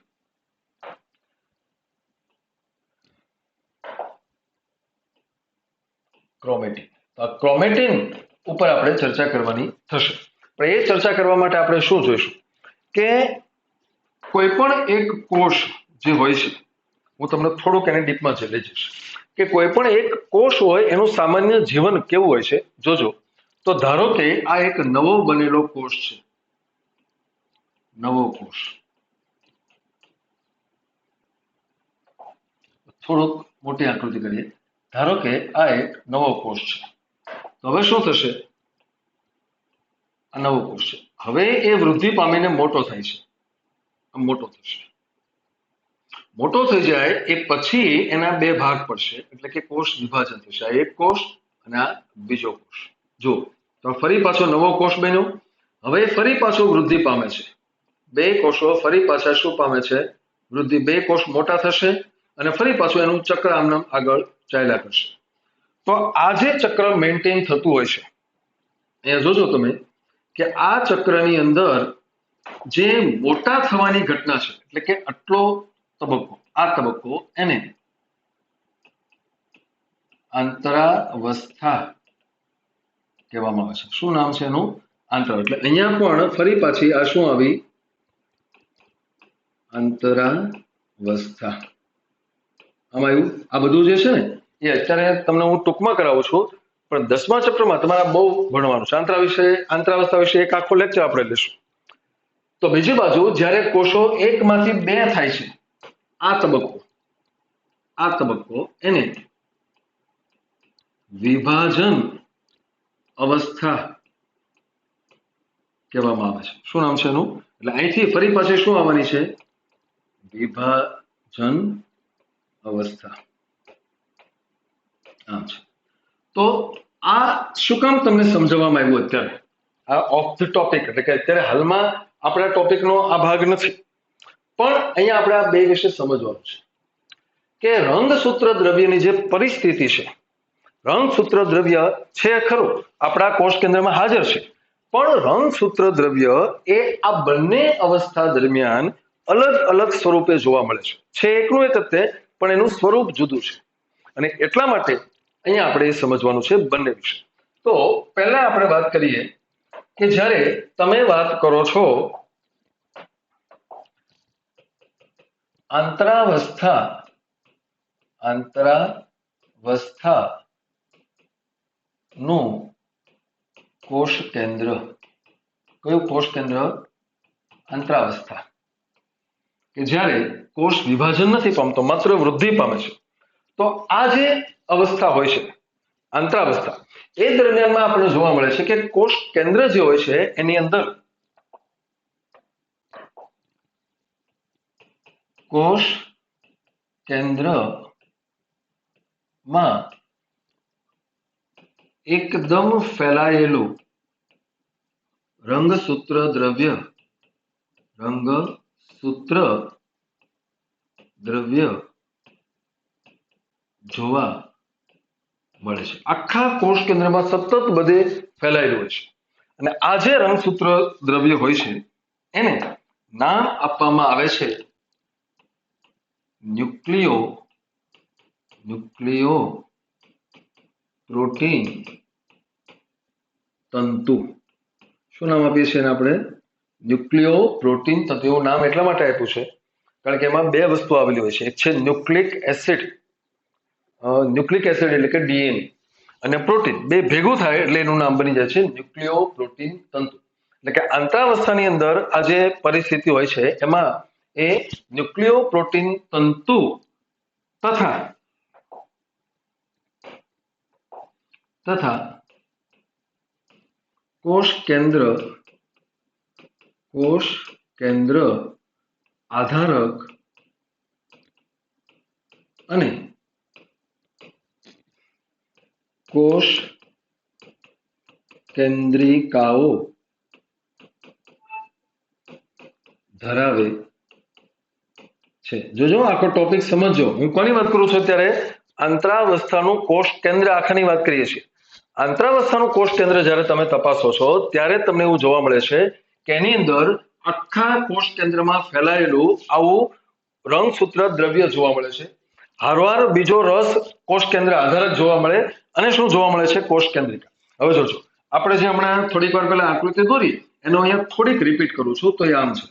ક્રોમેટીન. તો આ ક્રોમેટીન ઉપર આપણે ચર્ચા કરવાની થશે. પણ એ ચર્ચા કરવા માટે આપણે શું જોઈશું કે કોઈ પણ એક કોષ જે હોય છે, હું તમને થોડુંક એને ડીપમાં લઈ જઈશ કે કોઈ પણ એક કોષ હોય એનું સામાન્ય જીવન કેવું હોય છે જોજો. તો ધારો કે આ એક નવો બનેલો કોષ છે. નવો કોષ. થોડુંક મોટી આકૃતિ કરીએ. ધારો કે આ એક નવો કોષ છે. તો હવે શું થશે? આ નવો કોષ છે. હવે એ વૃદ્ધિ પામીને મોટો થાય છે. મોટો થશે. મોટો થઈ જાય એ પછી એના બે ભાગ પડશે, એટલે કે કોષ વિભાજન થશે. આ એક કોષ અને આ બીજો કોષ. જો તો ફરી પાછો નવો કોષ બન્યો. હવે ફરી પાછો વૃદ્ધિ પામે છે. બે કોષો ફરી પાછા શું પામે છે? વૃદ્ધિ. બે કોષ મોટા થશે અને ફરી પાછું એનું ચક્ર આમનામ આગળ ચાલ્યા કરશે. તો આ જે ચક્ર મેન્ટેન થતું હોય છે, અહીંયા જોજો તમે કે આ ચક્રની અંદર જે મોટા થવાની ઘટના છે, એટલે કે આટલો તબક્કો, આ તબક્કો, એને આંતરાવસ્થા કહેવામાં આવે છે. શું નામ છે એનું? આંતરા. એટલે અહીંયા પણ ફરી પાછી આ શું આવી? આંતરાવસ્થા. આમાં આવ્યું. આ બધું જે છે ને એ અત્યારે તમને હું ટૂંકમાં કરાવું છું, પણ 10મા ચેપ્ટરમાં તમારે બહુ ભણવાનું છે. આંતરાવસ્થા વિશે એક આખો લેક્ચર આપણે લઈશું. તો બીજી બાજુ જ્યારે કોષો એકમાંથી બે થાય છે, આ તબક્કો એને વિભાજન અવસ્થા કહેવામાં આવે છે. શું નામ છે એનું? એટલે અહીંથી ફરી પાછી શું આવવાની છે? વિભાજન અવસ્થા. આમ છે. તો આ શું કામ તમને સમજાવવામાં આવ્યું અત્યારે? આ ઓફ ધ ટોપિક, એટલે કે અત્યારે હાલમાં આપણા ટોપિકનો આ ભાગ નથી, પણ અહીંયા આપણે આ બે વિશે સમજવાનું છે કે રંગસૂત્ર દ્રવ્યની જે પરિસ્થિતિ છે, રંગસૂત્ર દ્રવ્ય છે ખરું આપણા કોષ કેન્દ્રમાં હાજર છે, પણ રંગસૂત્ર દ્રવ્ય એ આ બંને અવસ્થા દરમિયાન અલગ અલગ સ્વરૂપે જોવા મળે છે. એકનું એક જ તે, પણ એનું સ્વરૂપ જુદું છે. અને એટલા માટે અહીંયા આપણે સમજવાનું છે બંને વિશે. તો પહેલા આપણે વાત કરીએ કે જ્યારે તમે વાત કરો છો આંતરાવસ્થા નું કોષ કેન્દ્ર. કયું કોષ કેન્દ્ર? આંતરાવસ્થા. કે જ્યારે કોષ વિભાજન નથી પામતો, માત્ર વૃદ્ધિ પામે છે. તો આ જે અવસ્થા હોય છે આંતરાવસ્થા, એ દરમિયાનમાં આપણે જોવા મળે છે કે કોષ કેન્દ્ર જે હોય છે એની અંદર કોષ કેન્દ્રમાં એકદમ ફેલાયેલું રંગસૂત્ર દ્રવ્ય જોવા મળે છે. આખા કોષ કેન્દ્રમાં સતત બધે ફેલાયેલું હોય છે. અને આ જે રંગસૂત્ર દ્રવ્ય હોય છે એને નામ આપવામાં આવે છે ન્યુક્લિયો પ્રોટીન તંતુ. શું નામ આપીએ છીએ આપણે? ન્યુક્લિયો પ્રોટીન તંતુ. એવું નામ એટલા માટે આપ્યું છે કારણ કે એમાં બે વસ્તુ આવેલી હોય છે. એક છે ન્યુક્લિક એસિડ એટલે કે ડીએનએ, અને પ્રોટીન. બે ભેગું થાય એટલે એનું નામ બની જાય છે ન્યુક્લિયો પ્રોટીન તંતુ. એટલે કે આંતરાવસ્થાની અંદર આ જે પરિસ્થિતિ હોય છે એમાં એ ન્યુક્લિયો પ્રોટીન તંતુ તથા તથા કોષ કેન્દ્ર આધારક અને કોષ કેન્દ્રિકાઓ ધરાવે છે। જોજો આખો ટોપિક સમજો। હું કોની વાત કરું છું અત્યારે? આંતરાવસ્થાનું કોષ કેન્દ્ર આખાની વાત કરીએ છીએ। આંતરાવસ્થાનું કોષ કેન્દ્ર જ્યારે તમે તપાસો છો ત્યારે તમને એવું જોવા મળે છે કે એની અંદર આખા કોષ કેન્દ્રમાં ફેલાયેલું આવું રંગસૂત્ર દ્રવ્ય જોવા મળે છે। હારવાર બીજો રસ કોષ કેન્દ્ર આધારક જોવા મળે અને શું જોવા મળે છે? કોષ કેન્દ્રિકા। હવે જોજો, આપણે જે હમણાં થોડીક વાર પહેલા આકૃતિ દોરી એનો અહીંયા થોડીક રિપીટ કરું છું તો એ આમ છે।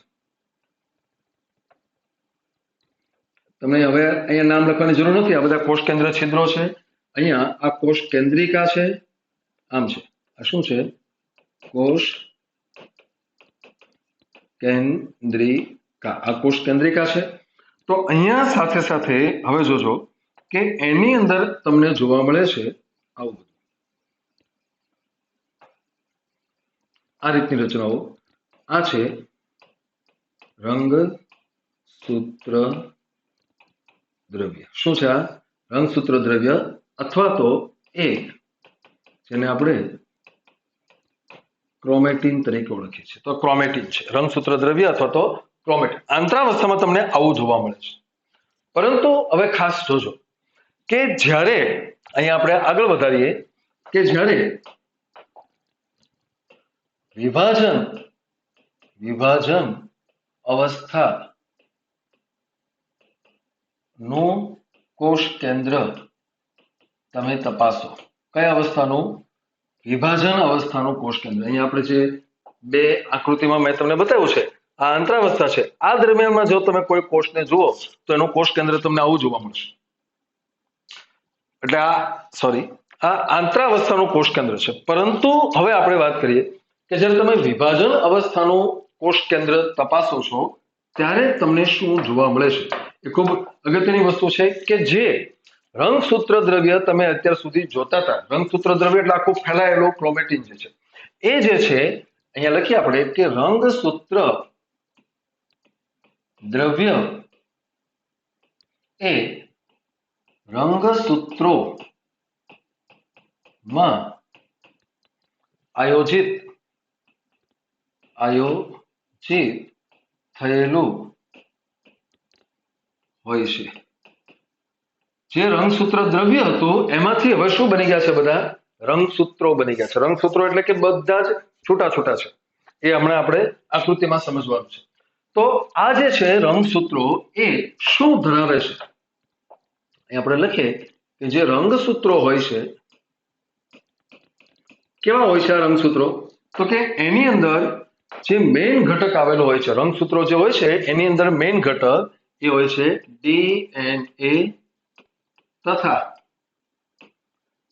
તમને હવે અહીંયા નામ લખવાની જરૂર નથી, આ બધા કોષ કેન્દ્ર છિદ્રો છે। અહીંયા આ કોષ કેન્દ્રિકા છે, આમ છે, આ શું છે? કોષ કેન્દ્રિકા, આ કોષ કેન્દ્રિકા છે। તો અહીંયા સાથે સાથે હવે જોજો કે એની અંદર તમને જોવા મળે છે આવું બધું, આ રીતની રચનાઓ। આ છે રંગસૂત્ર દ્રવ્ય। શું છે આ? રંગસૂત્ર દ્રવ્ય, અથવા તો એ જેને આપણે ક્રોમેટીન તરીકે ઓળખીએ છીએ। તો ક્રોમેટીન છે રંગસૂત્ર દ્રવ્ય અથવા તો ક્રોમેટીન। આંતરાવસ્થામાં તમને આવું જોવા મળે છે। પરંતુ હવે ખાસ જોજો કે જ્યારે અહીંયા આપણે આગળ વધારીએ કે જ્યારે વિભાજન અવસ્થા નું કોષ કેન્દ્ર તમે તપાસો। કઈ અવસ્થાનું? વિભાજન અવસ્થાનું કોષ કેન્દ્ર। અહીંયા આપણે જે બે આકૃતિમાં મેં તમને બતાવ્યું છે આ આંતરાવસ્થા છે। આ દરમિયાનમાં જો તમે કોઈ કોષને જુઓ તો એનું કોષ કેન્દ્ર તમને આવું જોવા મળશે। એટલે આ આંતરાવસ્થાનું કોષ કેન્દ્ર છે। પરંતુ હવે આપણે વાત કરીએ કે જ્યારે તમે વિભાજન અવસ્થાનું કોષ કેન્દ્ર તપાસો છો ત્યારે તમને શું જોવા મળે છે? એ ખૂબ અગત્યની વસ્તુ છે કે જે રંગસૂત્ર દ્રવ્ય તમે અત્યાર સુધી જોતા હતા, રંગસૂત્ર દ્રવ્ય એટલે આખું ફેલાયેલું ક્રોમેટીન જે છે, એ જે છે અહીંયા લખીએ આપણે કે રંગસૂત્ર દ્રવ્ય એ રંગસૂત્રોમાં આયોજિત થયેલું હોય છે। જે રંગસૂત્ર દ્રવ્ય હતું એમાંથી હવે શું બની ગયા છે? બધા રંગસૂત્રો બની ગયા છે। રંગસૂત્રો એટલે કે બધા જ છૂટા છૂટા છે, એ હમણાં આપણે આકૃતિમાં સમજવાનું છે। તો આ જે છે રંગસૂત્રો એ શું ધરાવે છે? અહીં આપણે લખીએ કે જે રંગસૂત્રો હોય છે, કેવા હોય છે આ રંગસૂત્રો? તો કે એની અંદર જે મેઇન ઘટક આવેલો હોય છે, રંગસૂત્રો જે હોય છે એની અંદર મેઇન ઘટક એ હોય છે ડીએનએ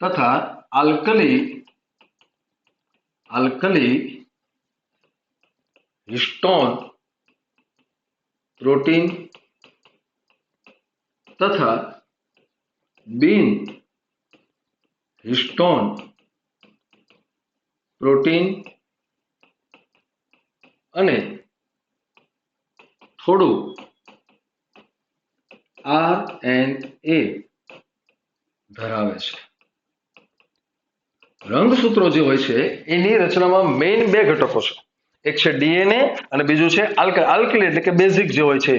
તથા આલ્કલી હિસ્ટોન પ્રોટીન તથા બિન હિસ્ટોન પ્રોટીન અને થોડું RNA ધરાવે છે। રંગસૂત્રો જે હોય છે એની રચનામાં મેઇન બે ઘટકો છે, એક છે ડીએનએ અને બીજું છે આલ્કલી એટલે કે બેઝિક જે હોય છે।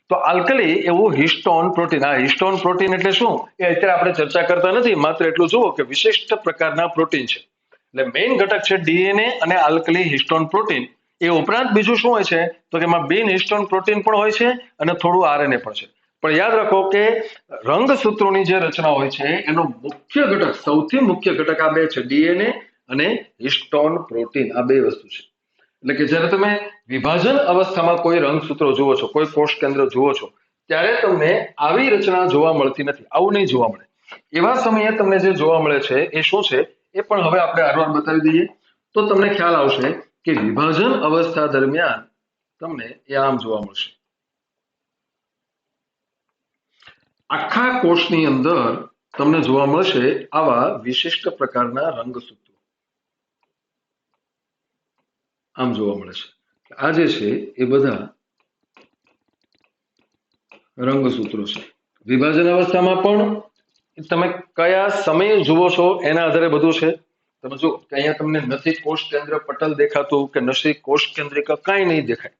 તો આલ્કલી એવું હિસ્ટોન પ્રોટીન। આ હિસ્ટોન પ્રોટીન એટલે શું એ અત્યારે આપણે ચર્ચા કરતા નથી, માત્ર એટલું જુઓ કે વિશિષ્ટ પ્રકારના પ્રોટીન છે। એટલે મેઇન ઘટક છે ડીએનએ અને આલ્કલી હિસ્ટોન પ્રોટીન। એ ઉપરાંત બીજું શું હોય છે તો કે એમાં બિન હિસ્ટોન પ્રોટીન પણ હોય છે અને થોડું આરએનએ પણ છે। પણ યાદ રાખો કે રંગસૂત્રોની જે રચના હોય છે એનો મુખ્ય ઘટક, સૌથી મુખ્ય ઘટક આ બે છે, ડીએનએ અને હિસ્ટોન પ્રોટીન। આ બે વસ્તુ છે। એટલે કે જ્યારે તમે વિભાજન અવસ્થામાં કોઈ રંગસૂત્રો જુઓ છો, કોઈ કોષ કેન્દ્ર જુઓ છો, ત્યારે તમને આવી રચના જોવા મળતી નથી, આવું નહીં જોવા મળે। એવા સમયે તમને જે જોવા મળે છે એ શું છે એ પણ હવે આપણે આરવાર બતાવી દઈએ તો તમને ખ્યાલ આવશે કે વિભાજન અવસ્થા દરમિયાન તમને એ આમ જોવા મળશે। આખા કોષની અંદર તમને જોવા મળશે આવા વિશિષ્ટ પ્રકારના રંગસૂત્રો આમ જોવા મળે છે. આ જે છે એ બધા રંગસૂત્રો છે. વિભાજન અવસ્થામાં પણ તમે કયા સમયે જુઓ છો એના આધારે બધું છે. તમે જુઓ કે અહીંયા તમને નથી કોષ કેન્દ્ર પટલ દેખાતું કે નથી કોષ કેન્દ્રિકા કાંઈ નહીં દેખાય.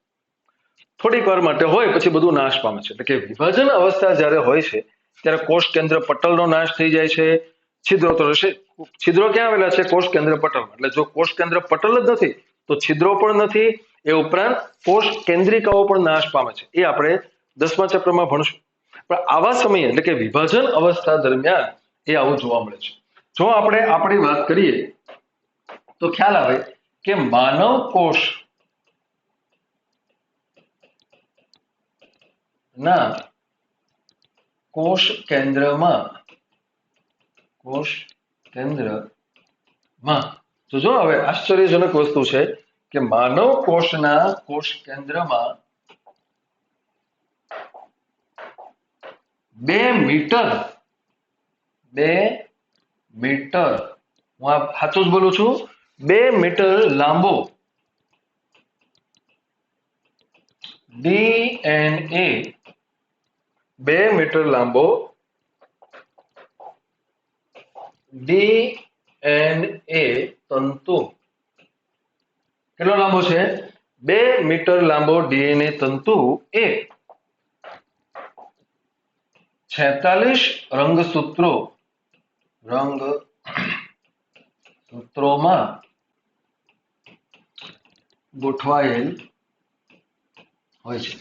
થોડીક વાર માટે હોય પછી બધું નાશ પામે છે. એટલે કે વિભાજન અવસ્થા જ્યારે હોય છે ત્યારે કોષ કેન્દ્ર પટલનો નાશ થઈ જાય છે. છિદ્રો તો રહેશે. છિદ્રો ક્યાં આવેલા છે? કોષ કેન્દ્ર પટલમાં. એટલે જો કોષ કેન્દ્ર પટલ જ નથી તો છિદ્રો પણ નથી. એ ઉપરાંત કોષ કેન્દ્રિકાઓ પણ નાશ પામે છે. એ આપણે 10મા ચેપ્ટરમાં ભણશું. પણ આવા સમયે એટલે કે વિભાજન અવસ્થા દરમિયાન એ આવું જોવા મળે છે. જો આપણે આપણી વાત કરીએ તો ખ્યાલ આવે કે માનવ કોષ ના કોષ કેન્દ્રમાં તો જો હવે આશ્ચર્યજનક વસ્તુ છે કે માનવ કોષના કોષ કેન્દ્રમાં 2 મીટર હું આ સાચું જ બોલું છું, 2 મીટર લાંબો ડીએનએ 2 મીટર લાંબો ડીએનએ તંતુ કેટલો લાંબો છે? 2 મીટર લાંબો ડીએનએ તંતુ એ 46 રંગસૂત્રોમાં ગોઠવાયેલ હોય છે.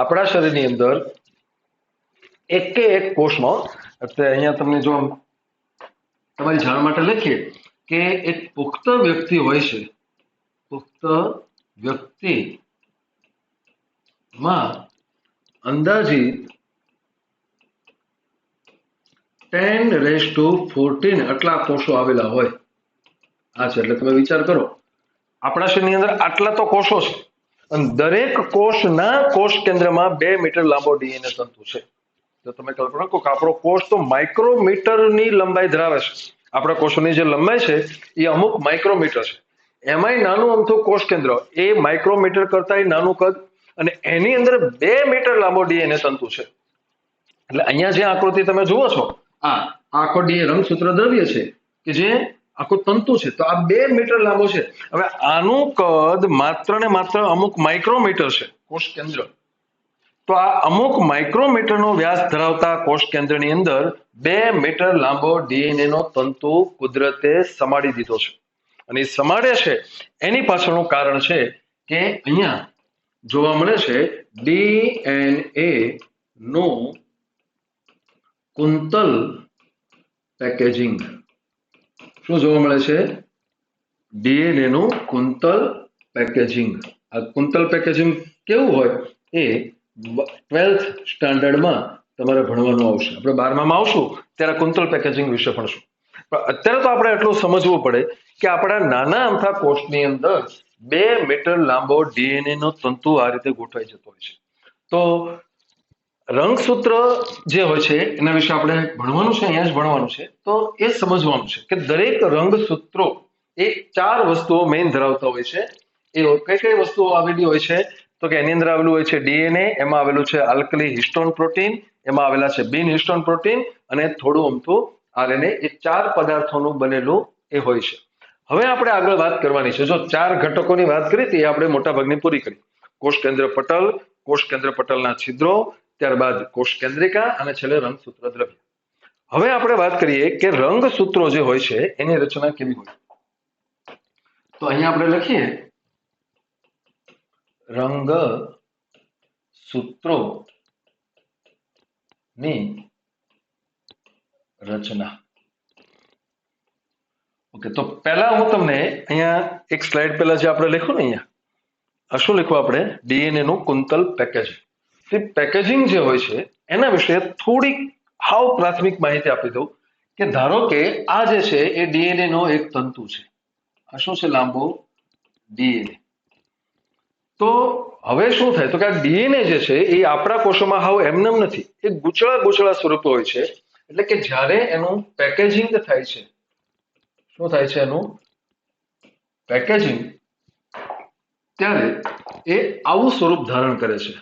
આપણા શરીરની અંદર એક કોષમાં, એટલે અહીંયા તમને જો તમારી જાણ માટે લખીએ કે એક પુખ્ત વ્યક્તિ હોય છે. પુખ્ત વ્યક્તિમાં અંદાજિત 10⁻14 આટલા કોષો આવેલા હોય. આ છે. એટલે તમે વિચાર કરો, આપણા શરીરની અંદર આટલા તો કોષો છે અને દરેક કોષના કોષ કેન્દ્રમાં 2 મીટર લાંબો ડીએનએ તંતુ છે. તો તમે કલ્પના કરો કે આપણો કોષ તો માઇક્રોમીટરની લંબાઈ ધરાવે છે. આપણા કોષોની જે લંબાઈ છે એ અમુક માઇક્રોમીટર છે. એમાંય નાનું અમથું કોષ કેન્દ્ર એ માઇક્રોમીટર કરતા નાનું કદ અને એની અંદર 2 મીટર લાંબો ડીએનએ તંતુ છે. એટલે અહીંયા જે આકૃતિ તમે જુઓ છો આ આખો રંગસૂત્ર દ્રવ્ય છે કે જે આખું તંતુ છે. તો આ 2 મીટર લાંબો છે. હવે આનું કદ માત્ર ને માત્ર અમુક માઇક્રોમીટર છે કોષ કેન્દ્ર. તો આ અમુક માઇક્રોમીટરનો વ્યાસ ધરાવતા કોષ કેન્દ્રની અંદર 2 મીટર લાંબો ડીએનએ નો તંતુ કુદરતે સમાડી દીધો છે. અને એ સમાડે છે એની પાછળનું કારણ છે કે અહીંયા જોવા મળે છે ડીએનએ નું કુંતલ પેકેજિંગ. શું જોવા મળે છે? ડીએનએ નું કુંતલ પેકેજિંગ. આ કુંતલ પેકેજિંગ કેવું હોય એ 12th સ્ટાન્ડર્ડમાં તમારે ભણવાનું આવશે. આપણે 12મામાં આવશું ત્યારે કુંતલ પેકેજિંગ વિશે ભણશું. પણ અત્યારે તો આપણે એટલું સમજવું પડે કે આપણા નાના અમથા કોષની અંદર 2 મીટર લાંબો ડીએનએ નો તંતુ આ રીતે ગોઠવાઈ જતો હોય છે. તો રંગસૂત્ર જે હોય છે એના વિશે આપણે ભણવાનું છે, અહીંયા જ ભણવાનું છે. તો એ સમજવાનું છે કે દરેક રંગસૂત્રો એ 4 વસ્તુઓ મેઇન ધરાવતા હોય છે. એ કઈ કઈ વસ્તુઓ આવેલી હોય છે? તો કે એની અંદર આવેલું હોય છે ડીએનએ, એમાં આવેલું છે આલ્કલી હિસ્ટોન પ્રોટીન, એમાં આવેલા છે બિન હિસ્ટોન પ્રોટીન અને થોડું અમથું આરએનએ. એ 4 પદાર્થોનું બનેલું એ હોય છે. હવે આપણે આગળ વાત કરવાની છે. જો 4 ઘટકોની વાત કરી હતી એ આપણે મોટા ભાગની પૂરી કરી. કોષ કેન્દ્ર પટલ, કોષ કેન્દ્ર પટલના છિદ્રો, ત્યારબાદ કોષ કેન્દ્રિકા અને છેલ્લે રંગસૂત્ર દ્રવ્ય. હવે આપણે વાત કરીએ કે રંગસૂત્રો જે હોય છે એની રચના કેવી હોય. તો અહીંયા આપણે લખીએ રંગસૂત્રોની રચના. ઓકે, તો પહેલા હું તમને અહીંયા એક સ્લાઇડ પહેલા જે આપણે લખ્યું ને અહીંયા શું લખ્યું આપણે? ડીએનએ નું કુંતલ પેકેજિંગ. તે પેકેજિંગ જે હોય છે એના વિશે થોડીક હાવ પ્રાથમિક માહિતી આપી દઉં કે ધારો કે આ જે છે એ ડીએનએ નો એક તંતુ છે. આ શું છે? લાંબો ડીએનએ. તો હવે શું થાય તો કે આ ડીએનએ જે છે એ આપણા કોષોમાં હાવ એમનેમ નથી, એ ગૂંચળા ગૂંચળા સ્વરૂપે હોય છે. એટલે કે જ્યારે એનું પેકેજિંગ થાય છે, શું થાય છે એનું પેકેજિંગ, ત્યારે એ આવું સ્વરૂપ ધારણ કરે છે,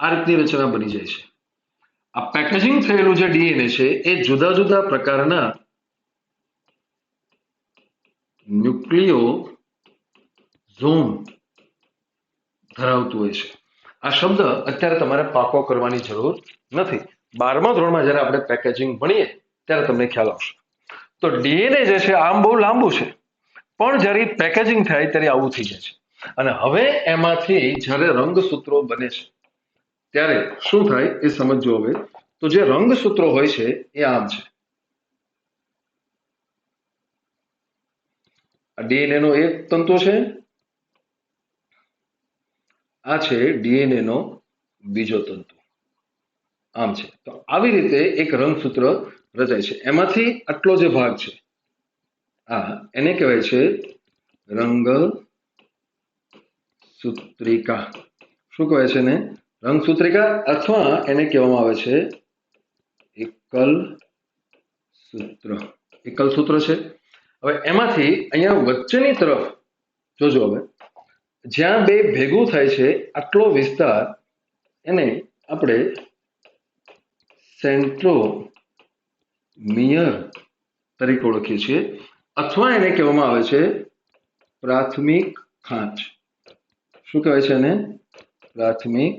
આ રીતની રચના બની જાય છે. આ પેકેજિંગ થયેલું જે ડીએનએ છે એ જુદા જુદા પ્રકારના ન્યુક્લિયોઝોમ ધરાવતું હોય છે. આ શબ્દ અત્યારે તમારે પાકો કરવાની જરૂર નથી. 12મા ધોરણમાં જ્યારે આપણે પેકેજિંગ ભણીએ ત્યારે તમને ખ્યાલ આવશે. તો ડીએનએ જે છે આમ બહુ લાંબુ છે, પણ જ્યારે પેકેજિંગ થાય ત્યારે આવું થઈ જાય છે. અને હવે એમાંથી જ્યારે રંગસૂત્રો બને છે ત્યારે શું થાય એ સમજો. હવે તો જે રંગસૂત્રો હોય છે એ આમ છે. આ ડીએનએ નો એક તંતુ છે, આ છે ડીએનએ નો બીજો તંતુ, આમ છે. તો આવી રીતે એક રંગસૂત્ર રચાય છે. એમાંથી આટલો જે ભાગ છે આ એને કહેવાય છે રંગસૂત્રિકા. શું કહેવાય છે એને? રંગસૂત્રિકા, અથવા એને કહેવામાં આવે છે એકલ સૂત્ર. એકલ સૂત્ર છે. હવે એમાંથી અહીંયા વચ્ચેની તરફ જોજો, હવે જ્યાં બે ભેગું થાય છે આટલો વિસ્તાર એને આપણે સેન્ટ્રોમિયર તરીકે ઓળખીએ છીએ, અથવા એને કહેવામાં આવે છે પ્રાથમિક ખાંચ. શું કહેવાય છે એને? પ્રાથમિક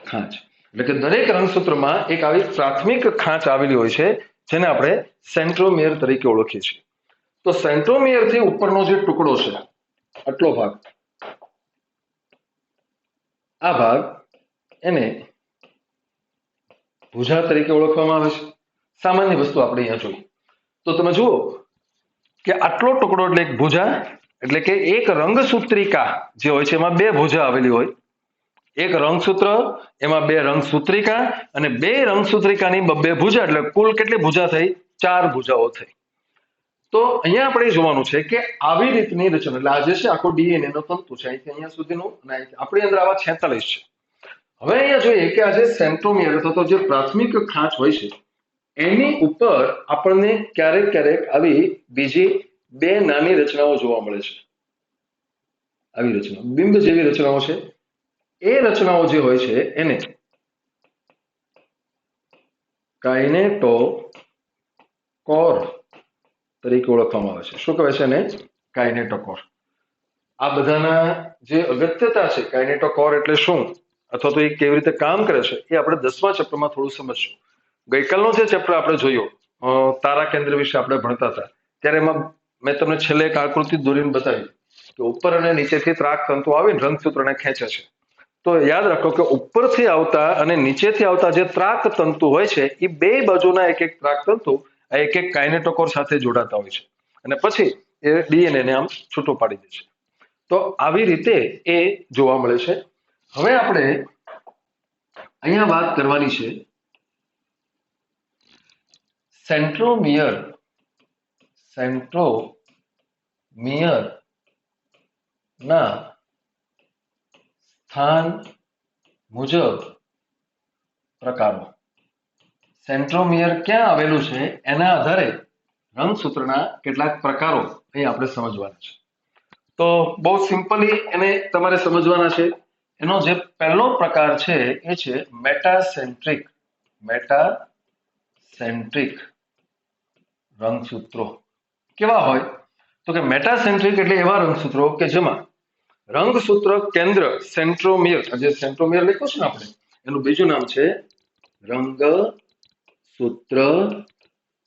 ખાંચ. એટલે કે દરેક રંગસૂત્રમાં એક આવી પ્રાથમિક ખાંચ આવેલી હોય છે, જેને આપણે સેન્ટ્રોમિયર તરીકે ઓળખીએ છીએ. તો સેન્ટ્રોમિયર થી ઉપરનો જે ટુકડો છે, આટલો ભાગ, આ ભાગ એને ભુજા તરીકે ઓળખવામાં આવે છે. સામાન્ય વસ્તુ આપણે અહીંયા જોઈએ તો તમે જુઓ કે આટલો ટુકડો એટલે એક ભુજા. એટલે કે એક રંગસૂત્રિકા જે હોય છે એમાં બે ભુજા આવેલી હોય. એક રંગસૂત્ર, એમાં બે રંગસૂત્રિકા, અને બે રંગસૂત્રિકાની બે ભુજા, એટલે કુલ કેટલી ભુજા થઈ? 4 ભુજાઓ થઈ. તો અહીંયા આપણે જોવાનું છે કે આવી રીતની રચના, એટલે આ જે છે આખો ડીએનએ નો તંતુ છે, અહીંથી અહીંયા સુધીનું, અને આપણી અંદર આવા 46 છે. હવે અહીંયા જોઈએ કે આ જે સેન્ટ્રોમિયર અથવા તો જે પ્રાથમિક ખાંચ હોય છે એની ઉપર આપણને ક્યારેક ક્યારેક આવી બીજી બે નાની રચનાઓ જોવા મળે છે. આવી રચના બિંબ જેવી રચનાઓ છે. એ રચનાઓ જે હોય છે એને કાઇનેટોકોર તરીકે ઓળખવામાં આવે છે. શું કહેવાય છે એને? કાઇનેટોકોર. આ બધાના જે અગત્યતા છે, કાઇનેટોકોર એટલે શું, અથવા તો એ કેવી રીતે કામ કરે છે, એ આપણે 10મા ચેપ્ટરમાં થોડું સમજશું. ગઈકાલનો જે ચેપ્ટર આપણે જોયો તારા કેન્દ્ર વિશે આપણે ભણતા હતા, ત્યારે એમાં મેં તમને છેલ્લે એક આકૃતિ દોરીને બતાવી કે ઉપર અને નીચેથી ત્રાક તંતુ આવીને રંગસૂત્રને ખેંચે છે. તો યાદ રાખો કે ઉપરથી આવતા અને નીચેથી આવતા જે ત્રાક તંતુ હોય છે એ બે બાજુના એક એક ત્રાક તંતુ આ એક એક કાઇનેટોકોર સાથે જોડાતા હોય છે, અને પછી એ ડીએનએ ને આમ છૂટું પાડી દે છે. તો આવી રીતે એ જોવા મળે છે. હવે આપણે અહીંયા વાત કરવાની છે સેન્ટ્રોમિયર. સેન્ટ્રોમિયર ના સ્થાન મુજબ પ્રકારો. સેન્ટ્રોમિયર ક્યાં આવેલું છે એના આધારે રંગસૂત્રના કેટલાક પ્રકારો અહીં આપણે સમજવાના છે. તો બહુ સિમ્પલી એને તમારે સમજવાના છે. એનો જે પહેલો પ્રકાર છે એ છે મેટાસેન્ટ્રિક. મેટાસેન્ટ્રિક રંગસૂત્રો કેવા હોય તો કે મેટાસેન્ટ્રિક એટલે એવા રંગસૂત્રો કે જેમાં રંગસૂત્ર કેન્દ્ર સેન્ટ્રોમિયર, જે સેન્ટ્રોમિયર લખ્યું છે ને આપણે, એનું બીજું નામ છે રંગસૂત્ર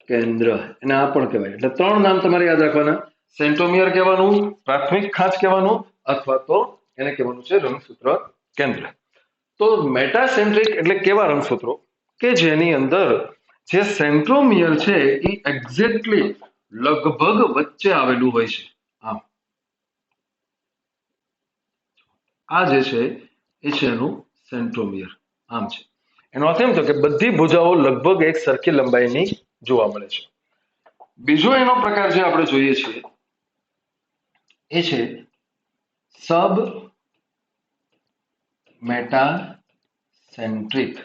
કેન્દ્ર. એને આ પણ કહેવાય. એટલે 3 નામ તમારે યાદ રાખવાના. સેન્ટ્રોમિયર કહેવાનું, પ્રાથમિક ખાંચ કહેવાનું, અથવા તો એને કહેવાનું છે રંગસૂત્ર કેન્દ્ર. તો મેટાસેન્ટ્રિક એટલે કેવા રંગસૂત્રો કે જેની અંદર જે સેન્ટ્રોમિયર છે એ એક્ઝેક્ટલી લગભગ વચ્ચે આવેલું હોય છે. આમ આ જે છે એ છે એનું સેન્ટ્રોમિયર. આમ છે. એનો અર્થ એમ થયો કે બધી ભુજાઓ લગભગ એક સરખી લંબાઈની જોવા મળે છે. બીજો એનો પ્રકાર જે આપણે જોઈએ છીએ એ છે સબ મેટાસેન્ટ્રિક.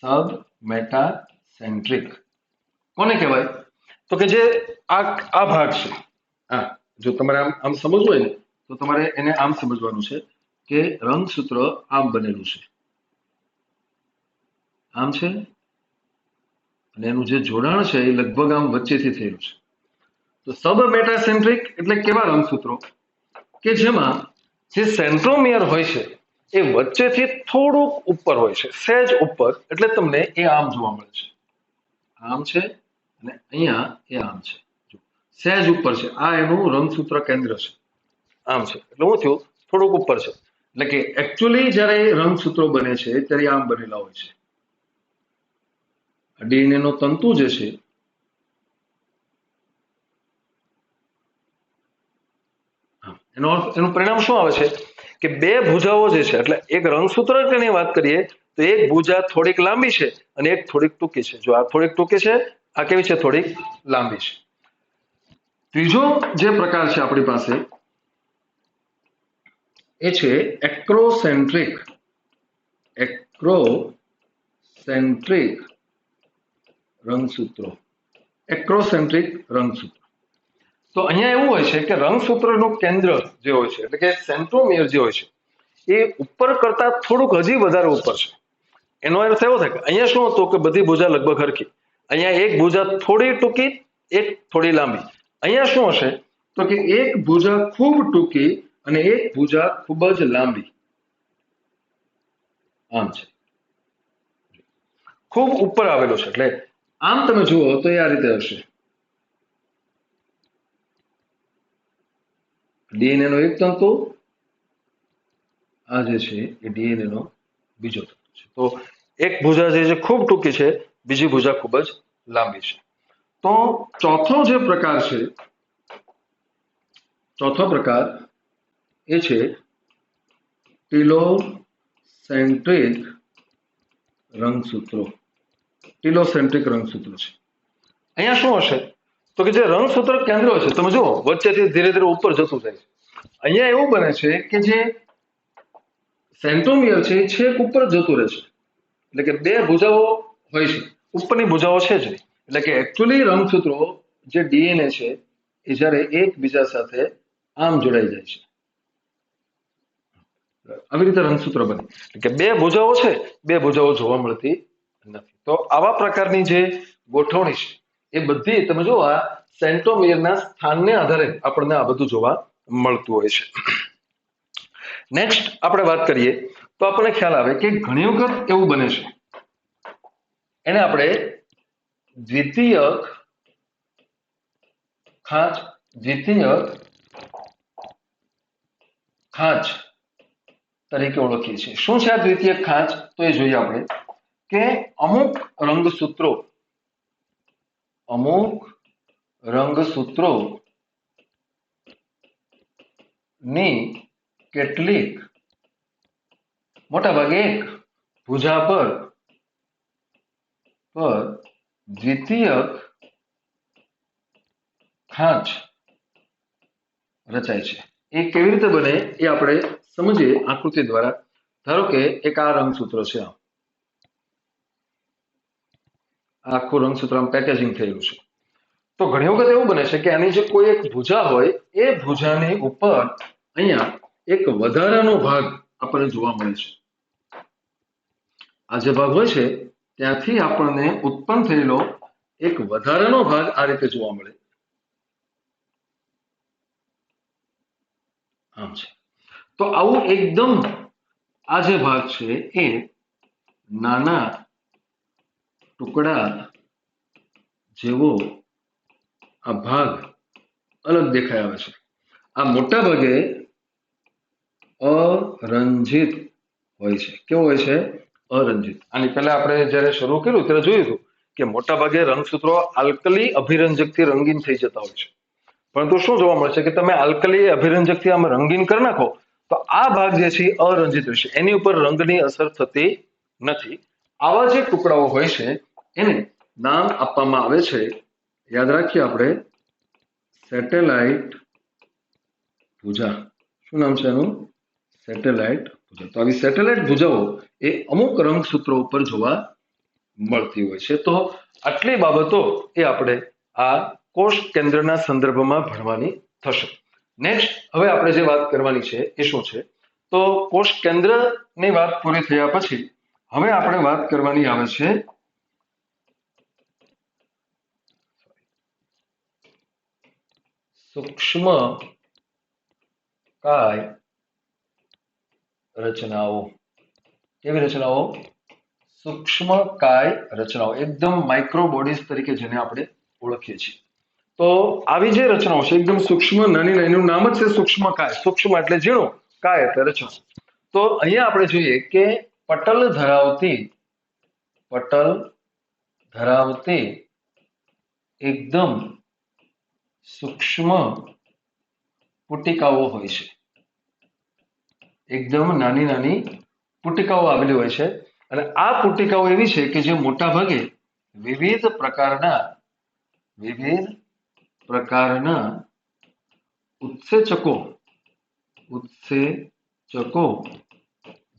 સબ મેટાસેન્ટ્રિક કોને કહેવાય? તો કે જે આ ભાગ છે, હા, જો તમારે આમ સમજવું હોય ને તો તમારે એને આમ સમજવાનું છે કે રંગસૂત્ર આમ બનેલું છે, આમ છે, અને એનું જે જોડાણ છે એ લગભગ આમ વચ્ચેથી થયેલું છે. તો સબ મેટાસેન્ટ્રિક એટલે કેવા રંગસૂત્રો કે જેમાં જે સેન્ટ્રોમિયર હોય છે એ વચ્ચેથી થોડુંક ઉપર હોય છે, સહેજ ઉપર, એટલે તમને એ આમ જોવા મળે છે, આમ છે, અને અહીંયા એ આમ છે, સહેજ ઉપર છે. આ એનું રંગસૂત્ર કેન્દ્ર છે, આમ છે, એટલે શું થયું, થોડુંક ઉપર છે. એટલે કે એકચ્યુઅલી જ્યારે રંગસૂત્રો બને છે ત્યારે આમ બનેલા હોય છે. ડીએનએ નો તંતુ જે છે એનું પરિણામ શું આવે છે કે બે ભુજાઓ જે છે, એટલે એક રંગસૂત્રની વાત કરીએ તો એક ભુજા થોડીક લાંબી છે અને એક થોડીક ટૂંકી છે. જો આ થોડીક ટૂંકી છે, આ કેવી છે, થોડીક લાંબી છે. ત્રીજો જે પ્રકાર છે આપણી પાસે એ છે એક્રોસેન્ટ્રિક. એક્રોસેન્ટ્રિક રંગસૂત્રો. એક્રોસેન્ટ્રિક રંગસૂત્રો. તો અહીંયા એવું હોય છે કે રંગસૂત્રનું કેન્દ્ર જે હોય છે, એટલે કે સેન્ટ્રોમિયર જે હોય છે, એ ઉપર કરતા થોડુંક હજી વધારે ઉપર છે. એનો અર્થ એવો થાય કે અહીંયા શું હતું કે બધી ભુજા લગભગ હરખી, અહીંયા એક ભુજા થોડી ટૂંકી, એક થોડી લાંબી. અહીંયા શું હશે તો કે એક ભુજા ખૂબ ટૂંકી અને એક ભુજા ખૂબ જ લાંબી, આમ છે, ખૂબ ઉપર આવેલું છે. એટલે આમ તમે જુઓ તો એ આ રીતે હશે. ડીએનએ નો એક તંતુ, આ જે છે એ ડીએનએ નો બીજો તંતુ છે. તો એક ભુજા જે છે ખૂબ ટૂંકી છે, બીજી ભુજા ખૂબ જ લાંબી છે. તો ચોથો જે પ્રકાર છે, ચોથો પ્રકાર એ છે ટીલોસેન્ટ્રિક રંગસૂત્રો. ટીલોસેન્ટ્રિક રંગસૂત્રો છે. અહીંયા શું હશે તો કે જે રંગસૂત્ર કેન્દ્ર છે, તમે જુઓ વચ્ચેથી ધીરે ધીરે ઉપર જતું જાય છે. અહીંયા એવું બને છે કે જે સેન્ટ્રોમિયર છે એ છેક ઉપર જતું રહે છે, એટલે કે બે ભુજાઓ હોય છે, ઉપરની ભુજાઓ છે જ નહીં. એટલે કે એકચ્યુઅલી રંગસૂત્રો જે ડીએનએ છે એ જ્યારે એકબીજા સાથે આમ જોડાઈ જાય છે, આવી રીતે રંગસૂત્ર બને. એટલે કે બે ભુજાઓ છે, બે ભુજાઓ જોવા મળતી નથી. તો આવા પ્રકારની જે ગોઠવણી છે એ બધી તમે જુઓ આ સેન્ટ્રોમિયરના સ્થાનને આધારે આપણને આ બધું જોવા મળતું હોય છે. નેક્સ્ટ આપણે વાત કરીએ તો આપણને ખ્યાલ આવે કે ઘણી વખત એવું બને છે, એને આપણે દ્વિતીયક ખાંચ તરીકે ઓળખીએ છીએ. શું છે આ દ્વિતીયક ખાંચ? તો એ જોઈએ આપણે કે અમુક રંગસૂત્રો ની કેટલીક મોટાભાગે એક ભુજા પર દ્વિતીયક ખાંચ રચાય છે. એ કેવી રીતે બને એ આપણે સમજીએ આકૃતિ દ્વારા. ધારો કે એક આ રંગસૂત્ર છે, આખું રંગસૂત્ર આમ પેકેજિંગ થયેલું છે. તો ઘણી વખત એવું બને છે કે આની જે કોઈ એક ભુજા હોય એ ભુજાની ઉપર અહીંયા એક વધારાનો ભાગ આપણને જોવા મળે છે. આ જે ભાગ હોય છે ત્યાંથી આપણને ઉત્પન્ન થયેલો એક વધારાનો ભાગ આ રીતે જોવા મળે, આમ છે. તો આવું એકદમ આ જે ભાગ છે એ નાના ટુકડા જેવો આ ભાગ અલગ દેખાઈ આવે છે. આ મોટા ભાગે અરંજિત હોય છે. કેવો હોય છે? અરંજિત. આની પહેલા આપણે જ્યારે શરૂ કર્યું ત્યારે જોયું હતું કે મોટા ભાગે રંગસૂત્રો આલ્કલી અભિરંજકથી રંગીન થઈ જતા હોય છે. પરંતુ શું જોવા મળે છે કે તમે આલ્કલી અભિરંજકથી આમ રંગીન કરી નાખો તો આ ભાગ જે છે અરંજિત રહેશે, એની ઉપર રંગની અસર થતી નથી. આવા જે ટુકડાઓ હોય છે એને નામ આપવામાં આવે છે, યાદ રાખીએ આપણે, સેટેલાઇટ ભુજા. શું નામ છે એનું? સેટેલાઇટ ભુજા. તો આવી સેટેલાઇટ ભુજાઓ એ અમુક રંગસૂત્રો ઉપર જોવા મળતી હોય છે. તો આટલી બાબતો એ આપણે આ કોષ કેન્દ્રના સંદર્ભમાં ભણવાની થશે. નેક્સ્ટ હવે આપણે જે વાત કરવાની છે એ શું છે? તો કોષ કેન્દ્રની વાત પૂરી થયા પછી હવે આપણે વાત કરવાની આવે છે સૂક્ષ્મ કાય રચનાઓ. કેવી રચનાઓ? સૂક્ષ્મ કાય રચનાઓ, એકદમ માઇક્રો બોડીઝ તરીકે જેને આપણે ઓળખીએ છીએ. તો આવી જે રચનાઓ છે એકદમ સૂક્ષ્મ, નાની નાની, નામ જ છે સૂક્ષ્મ કાય. સૂક્ષ્મ એટલે ઝીણું, કાય એટલે રચના. તો અહીંયા આપણે જોઈએ કે પટલ ધરાવતી એકદમ સૂક્ષ્મ પુટિકાઓ હોય છે. એકદમ નાની નાની પુટિકાઓ આવેલી હોય છે અને આ પુટિકાઓ એવી છે કે જે મોટા ભાગે વિવિધ પ્રકારના ઉત્સેચકો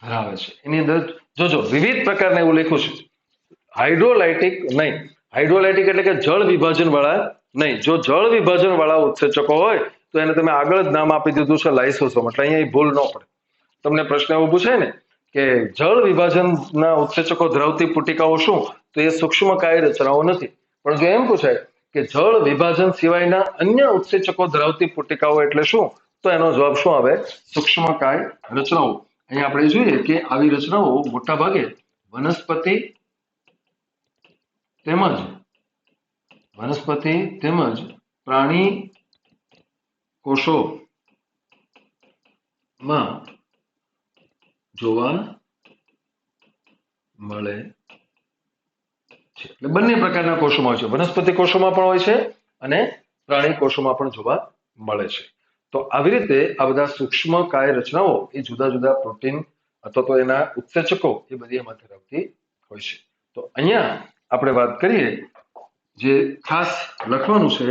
ધરાવે છે. એની અંદર જોજો વિવિધ પ્રકારના એવું લખ્યું છે. હાઇડ્રોલાઇટિક નહીં. હાઇડ્રોલાઇટિક એટલે કે જળ વિભાજન વાળા નહીં. જો જળ વિભાજન વાળા ઉત્સેચકો હોય તો એને તમે આગળ જ નામ આપી દીધું છે લાઇસોસોમ. એટલે અહીંયા ભૂલ ન પડે. તમને પ્રશ્ન એવો પૂછાય ને કે જળ વિભાજનના ઉત્સેચકો ધરાવતી પુટિકાઓ શું? તો એ સૂક્ષ્મ કાય રચનાઓ નથી. પણ જો એમ પૂછાય કે જળ વિભાજન સિવાયના અન્ય ઉત્સેચકો ધરાવતી પુટિકાઓ એટલે શું? તો એનો જવાબ શું આવે? સૂક્ષ્મ કાય રચનાઓ. અહીંયા આપણે જોઈએ કે આવી રચનાઓ મોટા ભાગે વનસ્પતિ તેમજ પ્રાણી કોષોમાં જોવા મળે છે. એટલે બંને પ્રકારના કોષોમાં હોય છે. વનસ્પતિ કોષોમાં પણ હોય છે અને પ્રાણી કોષોમાં પણ જોવા મળે છે. તો આવી રીતે આ બધા સૂક્ષ્મ કાય રચનાઓ એ જુદા જુદા પ્રોટીન અથવા તો એના ઉત્સેચકો એ બધી એમાં ધરાવતી હોય છે. તો અહીંયા આપણે વાત કરીએ, જે ખાસ લખવાનું છે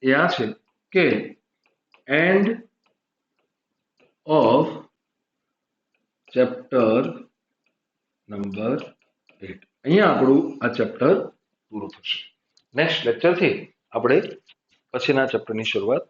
એ આ છે કે એન્ડ ઓફ ચેપ્ટર નંબર 8. અહીંયા આપણું આ ચેપ્ટર પૂરું થશે. નેક્સ્ટ લેક્ચરથી આપણે પછીના ચેપ્ટરની શરૂઆત